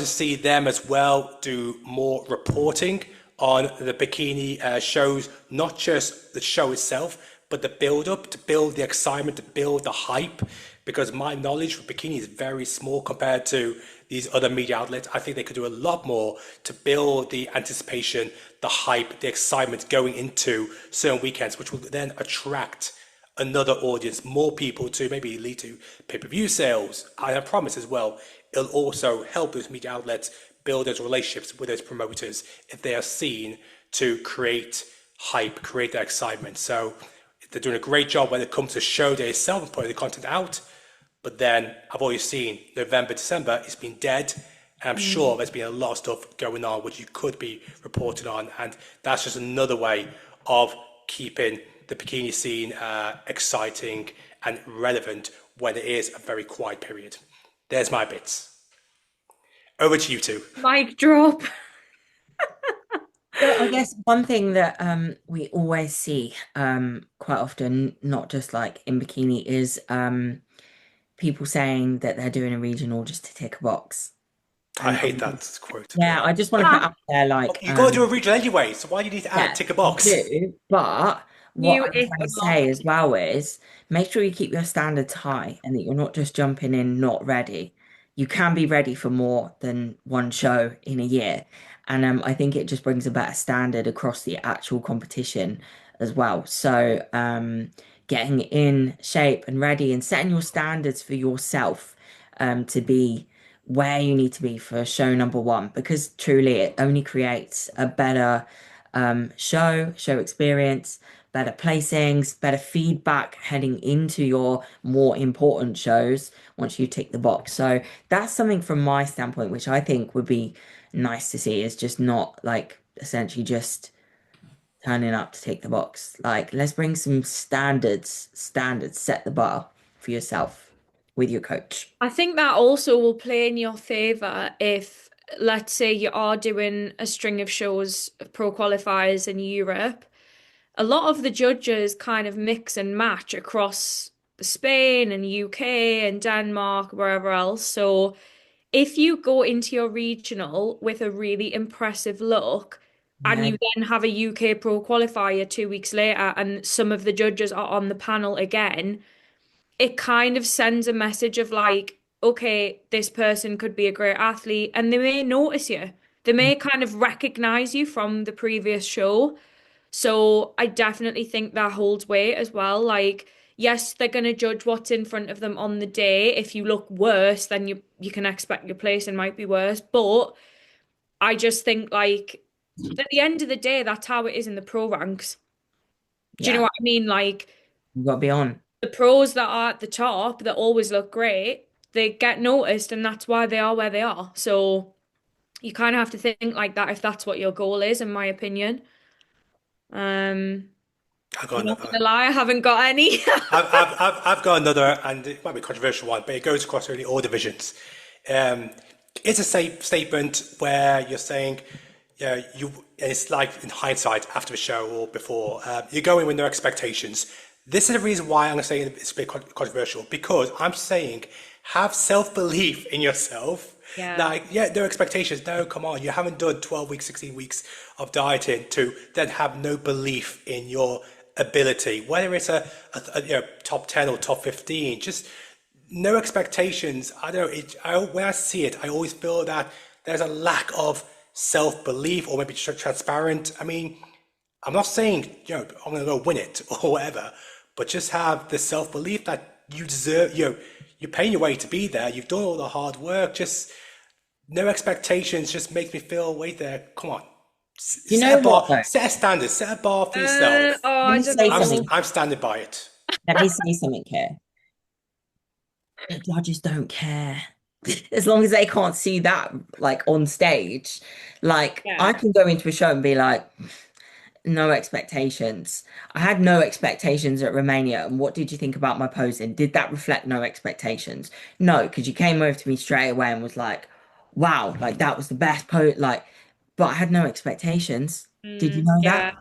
see them as well do more reporting on the bikini shows, not just the show itself, but the build up, to build the excitement, to build the hype. Because my knowledge for bikini is very small compared to these other media outlets. I think they could do a lot more to build the anticipation, the hype, the excitement going into certain weekends, which will then attract another audience, more people to maybe lead to pay-per-view sales. And I promise as well, it'll also help those media outlets build those relationships with those promoters if they are seen to create hype, create that excitement. So they're doing a great job when it comes to show day itself and putting the content out. But then I've always seen November, December, it's been dead. And I'm sure there's been a lot of stuff going on which you could be reporting on. And that's just another way of keeping the bikini scene exciting and relevant when it is a very quiet period. There's my bits. Over to you two. Mic drop. So I guess one thing that we always see quite often, not just like in bikini, is people saying that they're doing a regional just to tick a box. I hate that quote. Yeah, I just want to put out there, like, you got to do a regional anyway, so why do you need to add tick a box? do, but what I'm trying to say as well is make sure you keep your standards high and that you're not just jumping in not ready. You can be ready for more than one show in a year. And I think it just brings a better standard across the actual competition as well. So getting in shape and ready and setting your standards for yourself to be where you need to be for show number one, because truly it only creates a better show experience, better placings, better feedback heading into your more important shows once you tick the box. So that's something from my standpoint, which I think would be nice to see, is just not like essentially just turning up to tick the box. Like, let's bring some standards, set the bar for yourself with your coach. I think that also will play in your favor if, let's say, you are doing a string of shows, pro qualifiers in Europe. A lot of the judges kind of mix and match across Spain and UK and Denmark, wherever else. So if you go into your regional with a really impressive look and you then have a UK pro qualifier 2 weeks later and some of the judges are on the panel again, it kind of sends a message of like, okay, this person could be a great athlete and they may notice you. They may kind of recognize you from the previous show. So I definitely think that holds weight as well. Like, yes, they're going to judge what's in front of them on the day. If you look worse, then you can expect your placing might be worse. But I just think, like, at the end of the day, that's how it is in the pro ranks. Do you know what I mean? Like, you got to be on. The pros that are at the top that always look great, they get noticed, and that's why they are where they are. So you kind of have to think like that if that's what your goal is, in my opinion. Um, I've got I'm not another. gonna lie, I haven't got any. I've got another, and it might be a controversial one, but it goes across really all divisions. Um, it's a statement where you're saying, yeah, it's like in hindsight after the show or before, you're going with no expectations. This is the reason why I'm going to say it's a bit controversial, because I'm saying have self-belief in yourself. Yeah. Like, yeah, no expectations. No, come on. You haven't done 12 weeks, 16 weeks of dieting to then have no belief in your ability, whether it's a top 10 or top 15, just no expectations. I don't know. When I see it, I always feel that there's a lack of self-belief or maybe transparent. I mean, I'm not saying, I'm going to go win it or whatever, but just have the self-belief that you deserve, you're paying your way to be there. You've done all the hard work. Just no expectations just makes me feel, wait there, come on. You know what, though? Set a standard, set a bar for yourself. I don't know. I'm standing by it. Let me say something here. The judges don't care. As long as they can't see that, like, on stage, like, I can go into a show and be like, no expectations. I had no expectations at Romania. And what did you think about my posing? Did that reflect no expectations? No, because you came over to me straight away and was like, wow, like, that was the best pose. Like, but I had no expectations. Did you know that?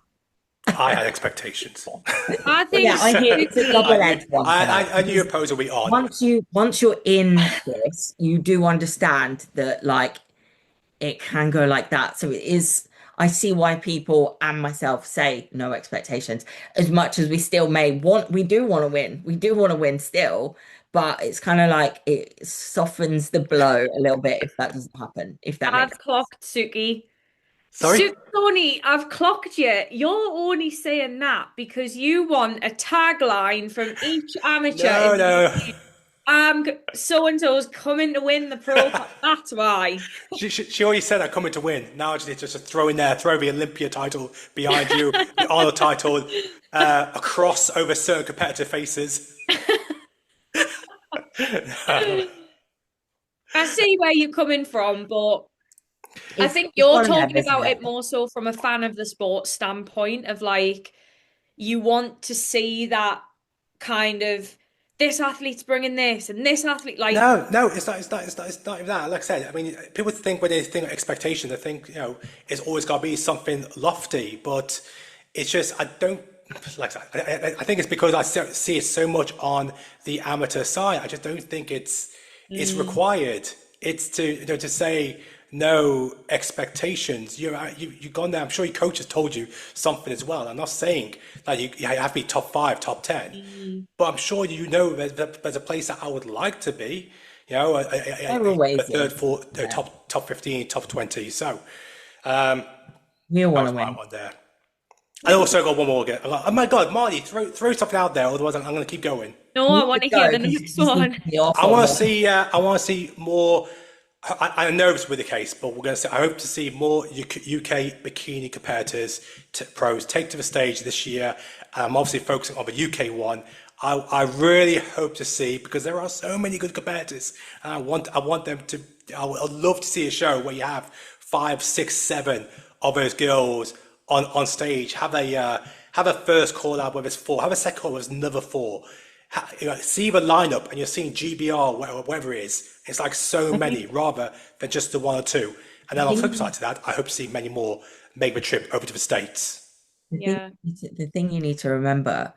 I had expectations. I think I hear it's a double-edged one. I knew your pose would be on. Once you're in this, you do understand that, like, it can go like that. So it is. I see why people and myself say no expectations. As much as we still we do want to win. We do want to win still, but it's kind of like it softens the blow a little bit if that doesn't happen. If that I've clocked Suki. Sorry? Suki, I've clocked you. You're only saying that because you want a tagline from each amateur. No. So-and-so's coming to win the Pro Cup. That's why. She already said I'm coming to win. Now it's just throw the Olympia title behind you, the Arnold title, a cross over certain competitive faces. I see where you're coming from, but I think you're talking about it more so from a fan of the sport standpoint of, like, you want to see that kind of, this athlete's bringing this and this athlete, like, no, it's not even that. Like I said, I mean, people think when they think of expectation, they think, it's always got to be something lofty, but it's just, I don't, like I think it's because I see it so much on the amateur side. I just don't think it's required. It's to say no expectations. You've gone there. I'm sure your coach has told you something as well. I'm not saying that you have to be top 5, top 10, but I'm sure there's a place that I would like to be. A third, fourth, top 15, top 20. So you want to win one there. I also got one more again. Oh my God, Marnie, throw something out there. Otherwise, I'm going to keep going. No, I want to hear the next one. I want to see more. I know this will be the case, but we're going to say I hope to see more UK bikini competitors, pros take to the stage this year. I'm obviously focusing on the UK one. I really hope to see, because there are so many good competitors, and I want them to. I would love to see a show where you have 5, 6, 7 of those girls on stage. Have a first call out whether it's 4. Have a second call where it's another 4. See the lineup and you're seeing GBR, whatever it is. It's like so many rather than just the 1 or 2. And then on the flip side to that, I hope to see many more make the trip over to the States. The thing you need to remember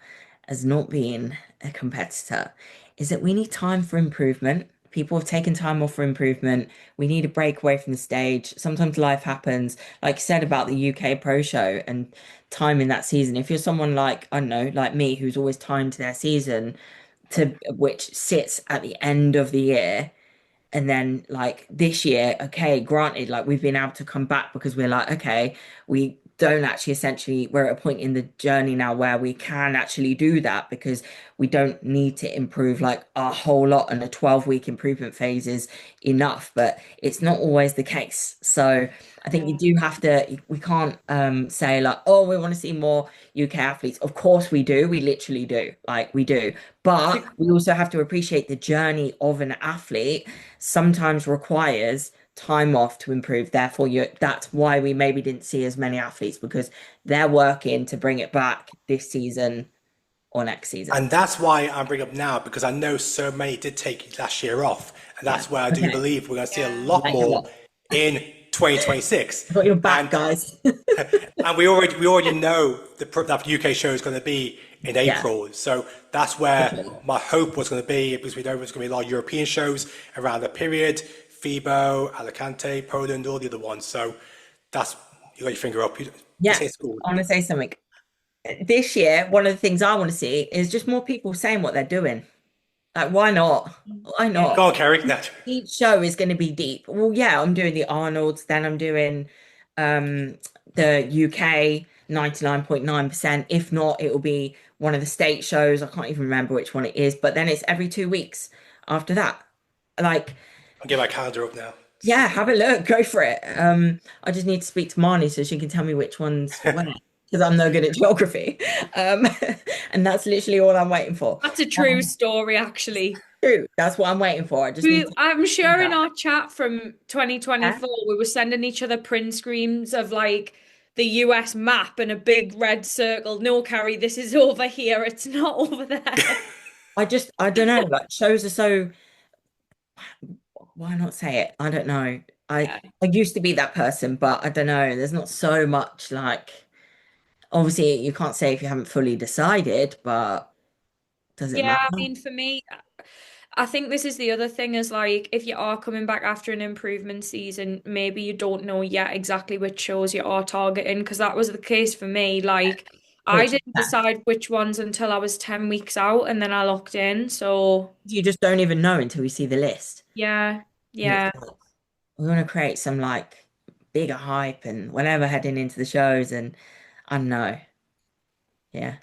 as not being a competitor is that we need time for improvement. People have taken time off for improvement. We need a break away from the stage. Sometimes life happens, like you said about the UK Pro Show and time in that season. If you're someone like, I don't know, like me, who's always timed their season to which sits at the end of the year, and then like this year, okay, granted, like we've been able to come back because we're like, okay, we don't actually we're at a point in the journey now where we can actually do that because we don't need to improve like a whole lot, and a 12-week improvement phase is enough, but it's not always the case. So I think you do have to, we can't say like, oh, we want to see more UK athletes. Of course we do, we literally do, like we do, but we also have to appreciate the journey of an athlete sometimes requires time off to improve. Therefore, that's why we maybe didn't see as many athletes, because they're working to bring it back this season or next season. And that's why I bring up now, because I know so many did take last year off. And that's where I do believe we're going to see a lot more in 2026. Got your back, guys. And we already know that UK show is going to be in April. So that's where my hope was going to be, because we know there's going to be a lot of European shows around that period. FIBO, Alicante, Poland, all the other ones. So that's, you got your finger up. Yeah, I want to say something. This year, one of the things I want to see is just more people saying what they're doing. Like, why not? Why not? Go on, Kerry. Each show is going to be deep. Well, yeah, I'm doing the Arnolds, then I'm doing the UK 99.9%. If not, it will be one of the state shows. I can't even remember which one it is, but then it's every 2 weeks after that. Like, I'll get my calendar up now. Yeah, have a look. Go for it. I just need to speak to Marnie so she can tell me which one's when, because I'm no good at geography. And that's literally all I'm waiting for. That's a true story, actually. True. That's what I'm waiting for. I'm sure in our chat from 2024, we were sending each other print screens of like the US map and a big red circle. No, Kerry, this is over here. It's not over there. I don't know. Like, shows are so. Why not say it? I don't know. I used to be that person, but I don't know. There's not so much, like, obviously you can't say if you haven't fully decided, but does it matter? I mean, for me, I think this is the other thing is like, if you are coming back after an improvement season, maybe you don't know yet exactly which shows you are targeting, because that was the case for me. Like, I didn't decide which ones until I was 10 weeks out, and then I locked in. So you just don't even know until you see the list. Yeah. We want to create some like bigger hype and whatever heading into the shows, and I don't know. Yeah.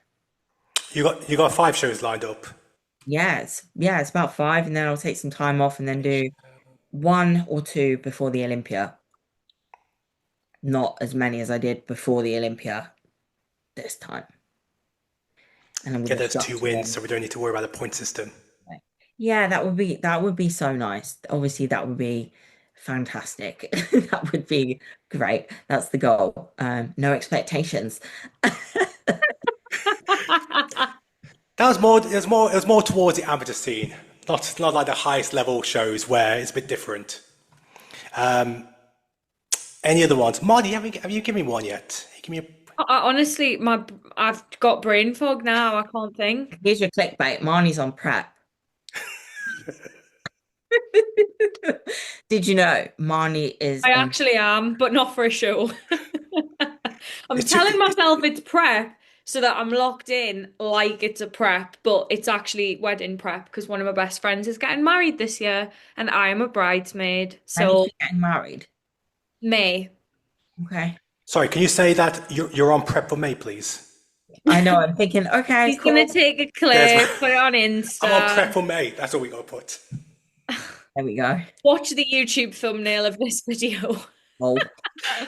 You got 5 shows lined up. Yeah, it's about 5, and then I'll take some time off and then do 1 or 2 before the Olympia. Not as many as I did before the Olympia this time. And I'm get those 2 wins, so we don't need to worry about the point system. Yeah, that would be so nice. Obviously, that would be fantastic. That would be great. That's the goal. No expectations. It was more towards the amateur scene, not like the highest level shows where it's a bit different. Any other ones? Marnie, have you given me one yet? Give me honestly, I've got brain fog now. I can't think. Here's your clickbait. Marnie's on prep. Did you know Marnie is? I actually am, but not for a show. I'm telling myself it's prep so that I'm locked in like it's a prep, but it's actually wedding prep, because one of my best friends is getting married this year and I am a bridesmaid. So getting married? May. Okay. Sorry, can you say that you're on prep for May, please? I know, I'm thinking, okay, he's gonna take a clip, put it on Insta. I'm on prep for May. That's what we gotta put. There we go. Watch the YouTube thumbnail of this video. Oh.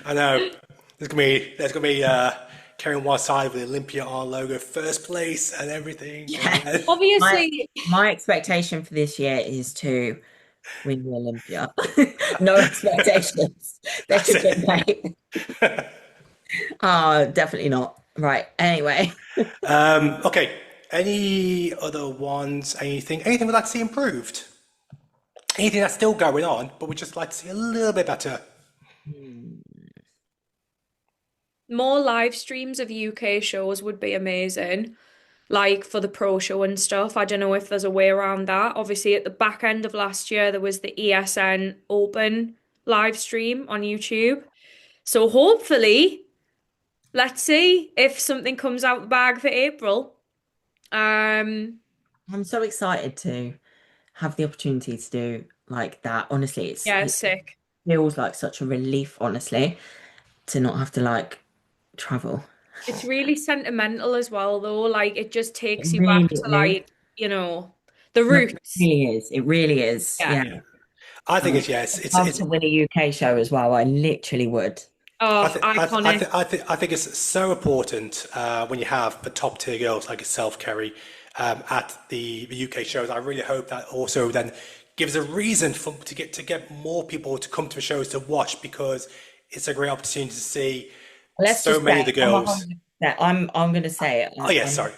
I know. There's gonna be Kerry on one side with the Olympia on logo, first place and everything. Yeah. Obviously, my expectation for this year is to win the Olympia. No expectations. They should get paid. Definitely not. Right. Anyway. Okay. Any other ones? Anything we'd like to see improved? Anything that's still going on, but we'd just like to see a little bit better? More live streams of UK shows would be amazing, like for the pro show and stuff. I don't know if there's a way around that. Obviously, at the back end of last year, there was the ESN Open live stream on YouTube. So hopefully, let's see if something comes out the bag for April. I'm so excited to have the opportunity to do like that. Honestly, it's sick. Feels like such a relief, honestly, to not have to like travel. It's really sentimental as well, though. Like, it just takes you back to like, you know, the roots. It really is. Yeah. I think it's to win a UK show as well. I literally would. Oh, iconic. I think it's so important when you have the top tier girls like yourself, Kerry, at the UK shows. I really hope that also then gives a reason to get more people to come to the shows to watch, because it's a great opportunity to see so many of the girls. I'm going to say it. Oh yeah, sorry.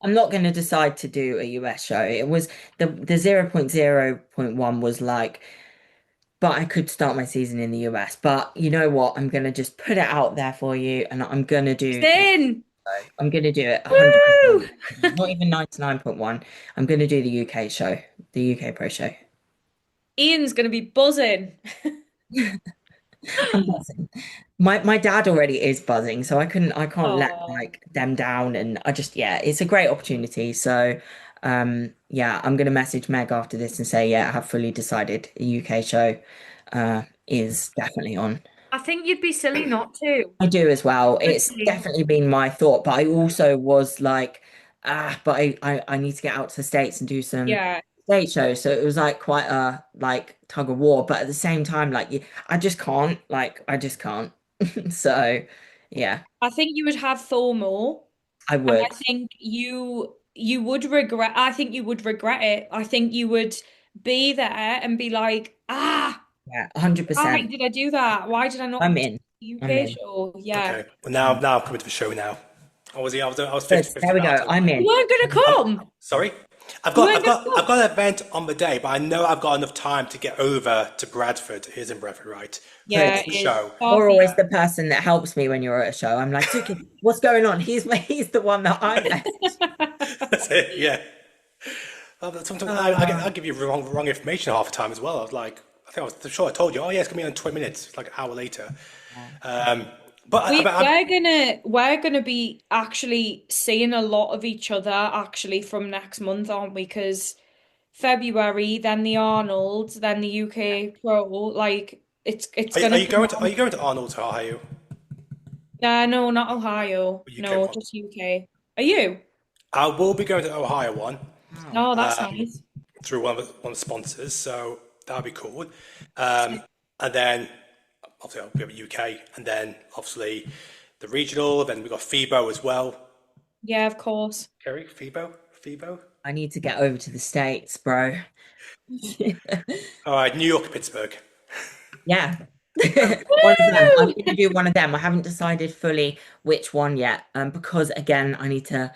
I'm not going to decide to do a US show. It was the 0.0.1 was like, but I could start my season in the US. But you know what? I'm going to just put it out there for you, and I'm going to do. I'm going to do it 100%. Not even 99.1. I'm going to do the UK show, the UK Pro show. Ian's going to be buzzing. I'm buzzing. My dad already is buzzing, so I can't let like them down, and it's a great opportunity. So yeah, I'm gonna message Meg after this and say, yeah, I have fully decided a UK show is definitely on. I think you'd be silly not to. I do as well. It's definitely been my thought, but I also was like, but I need to get out to the States and do some state shows. So it was like quite a like tug of war, but at the same time, like I just can't. So yeah. I think you would have FOMO. I would. And I think you would regret. I think you would regret it. I think you would be there and be like, yeah, 100%. Why did I do that? Why did I not? I'm in. UK show, yeah. Okay. Well, now I'm coming to the show now. I was 50, there we go. I'm in. You weren't gonna come. Sorry, I've got an event on the day, but I know I've got enough time to get over to Bradford. It is in Bradford, right? Yeah, the show. You're always the person that helps me when you're at a show. I'm like, what's going on? He's the one that I met. That's it. Yeah. Sometimes I give you wrong information half the time as well. I was like, I sure I told you. Oh yeah, it's gonna be on 20 minutes, like an hour later. But we're gonna be actually seeing a lot of each other actually from next month, aren't we? Because February, then the Arnold, then the UK Pro. Like it's gonna. Are you going to Arnold's, Ohio? No, not Ohio. No, just UK. Are you? I will be going to Ohio one. Oh, that's nice. Through one of the sponsors, so that'll be cool. And then obviously we have UK, and then obviously the regional. Then we've got FIBO as well. Yeah, of course. Kerry, FIBO. I need to get over to the States, bro. All right, New York, Pittsburgh. Yeah. One of them. I'm going to do one of them. I haven't decided fully which one yet, because again, I need to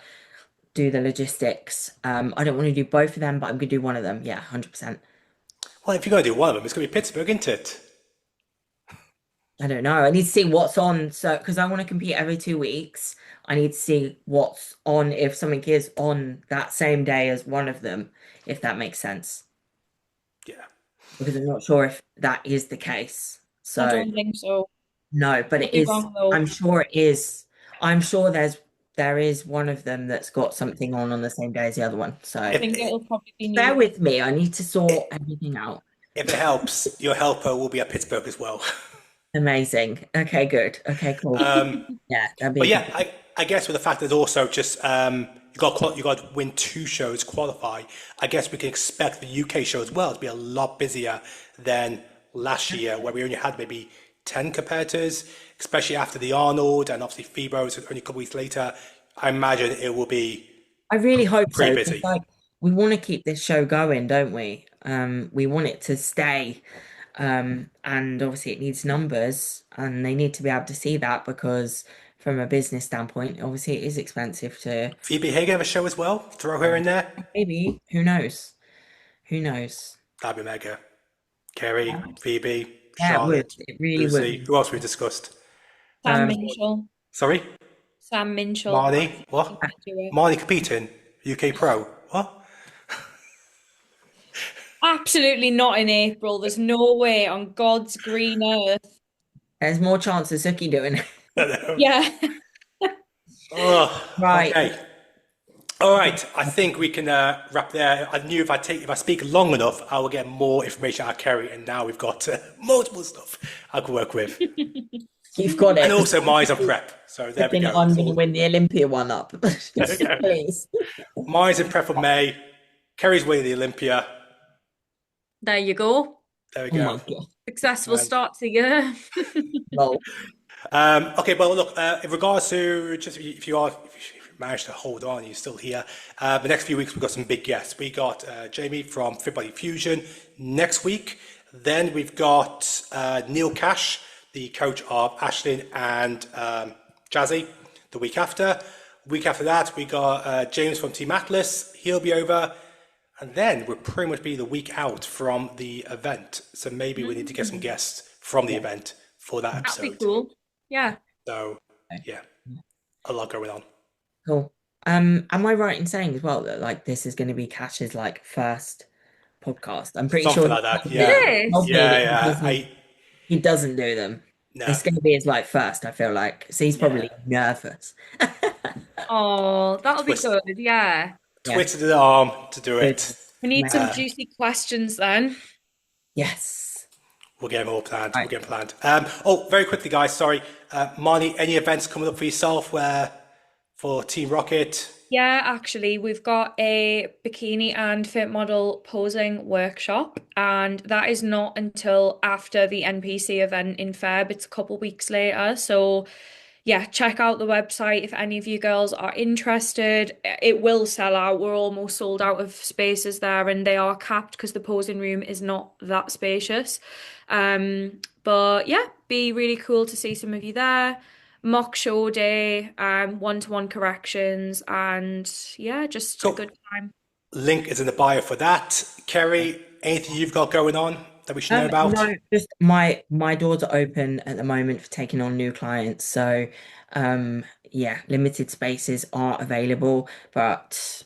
do the logistics. I don't want to do both of them, but I'm going to do one of them. Yeah, 100%. Well, if you're going to do one of them, it's going to be Pittsburgh, isn't it? I don't know. I need to see what's on. So, because I want to compete every 2 weeks, I need to see what's on, if something is on that same day as one of them, if that makes sense. Yeah. Because I'm not sure if that is the case. So I don't think so. No, but it is. I'm sure it is. I'm sure there is one of them that's got something on the same day as the other one. So I think it'll probably be bear with me. I need to sort everything out. If it helps, your helper will be at Pittsburgh as well. Amazing. Okay, good. Okay, cool. Yeah, that'd be. But yeah, I guess with the fact that also just you got to win 2 shows, qualify. I guess we can expect the UK show as well to be a lot busier than last year, where we only had maybe 10 competitors, especially after the Arnold and obviously FIBO's only a couple weeks later. I imagine it will be. I really hope pretty so. busy. Like, we want to keep this show going, don't we? We want it to stay. And obviously it needs numbers, and they need to be able to see that, because from a business standpoint, obviously it is expensive to. Phoebe Hagen have a show as well. Throw her in there. Maybe. Who knows? That'd be mega. Kerry, Phoebe, Yeah, Charlotte, it really Lucy. would. Who else we discussed? Sam Minchell. Sorry? Sam Minchell. Marnie. What? Marnie competing? UK Pro? What? Absolutely not in April. There's no way on God's green earth. There's more chance of Suki doing it. Yeah. Right. Okay. All right. I think we can wrap there. I knew if I speak long enough, I will get more information out of Kerry, and now we've got multiple stuff I can work with. You've got it. And also mine's on prep. So there we go. I'm going to win the Olympia one up. Please. Mine's in prep for May. Kerry's winning the Olympia. There you go. There we go. Successful start to the year. Well. Okay, well, look, in regards to just if you managed to hold on. You're still here. The next few weeks, we've got some big guests. We got Jamie from Fit Body Fusion next week. Then we've got Neil Cash, the coach of Ashlyn and Jazzy, the week after. Week after that, we got James from Team Atlas. He'll be over. And then we'll pretty much be the week out from the event. So maybe we need to get some guests from the event for that episode. That'd be cool. Yeah. So, yeah, a lot going on. Cool. Am I right in saying as well that like this is going to be Cash's like first podcast? I'm pretty Something sure like that. He doesn't do them. No. It's going to be his like first. I feel like so he's probably nervous. Oh, that'll be good. Yeah. Twisted the arm to do it. We need some juicy questions then. Yes. We'll get them all planned. We'll get them planned. Very quickly, guys. Sorry, Marnie. Any events coming up for yourself? For Team Rocket? Yeah, actually, we've got a bikini and fit model posing workshop, and that is not until after the NPC event in Feb. It's a couple weeks later. So, yeah, check out the website if any of you girls are interested. It will sell out. We're almost sold out of spaces there, and they are capped because the posing room is not that spacious. But yeah, be really cool to see some of you there. Mock show day, one-to-one corrections, and yeah, just a good time. Link is in the bio for that. Kerry, anything you've got going on that we should know about? No, just my doors are open at the moment for taking on new clients. So yeah, limited spaces are available, but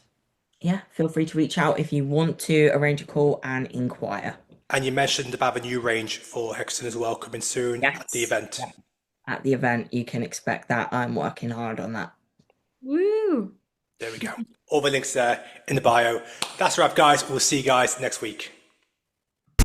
yeah, feel free to reach out if you want to arrange a call and inquire. And you mentioned about the new range for SEXTON as well coming soon at the event. Yeah. At the event, you can expect that. I'm working hard on that. Woo! There we go. All the links there in the bio. That's a wrap, guys. We'll see you guys next week.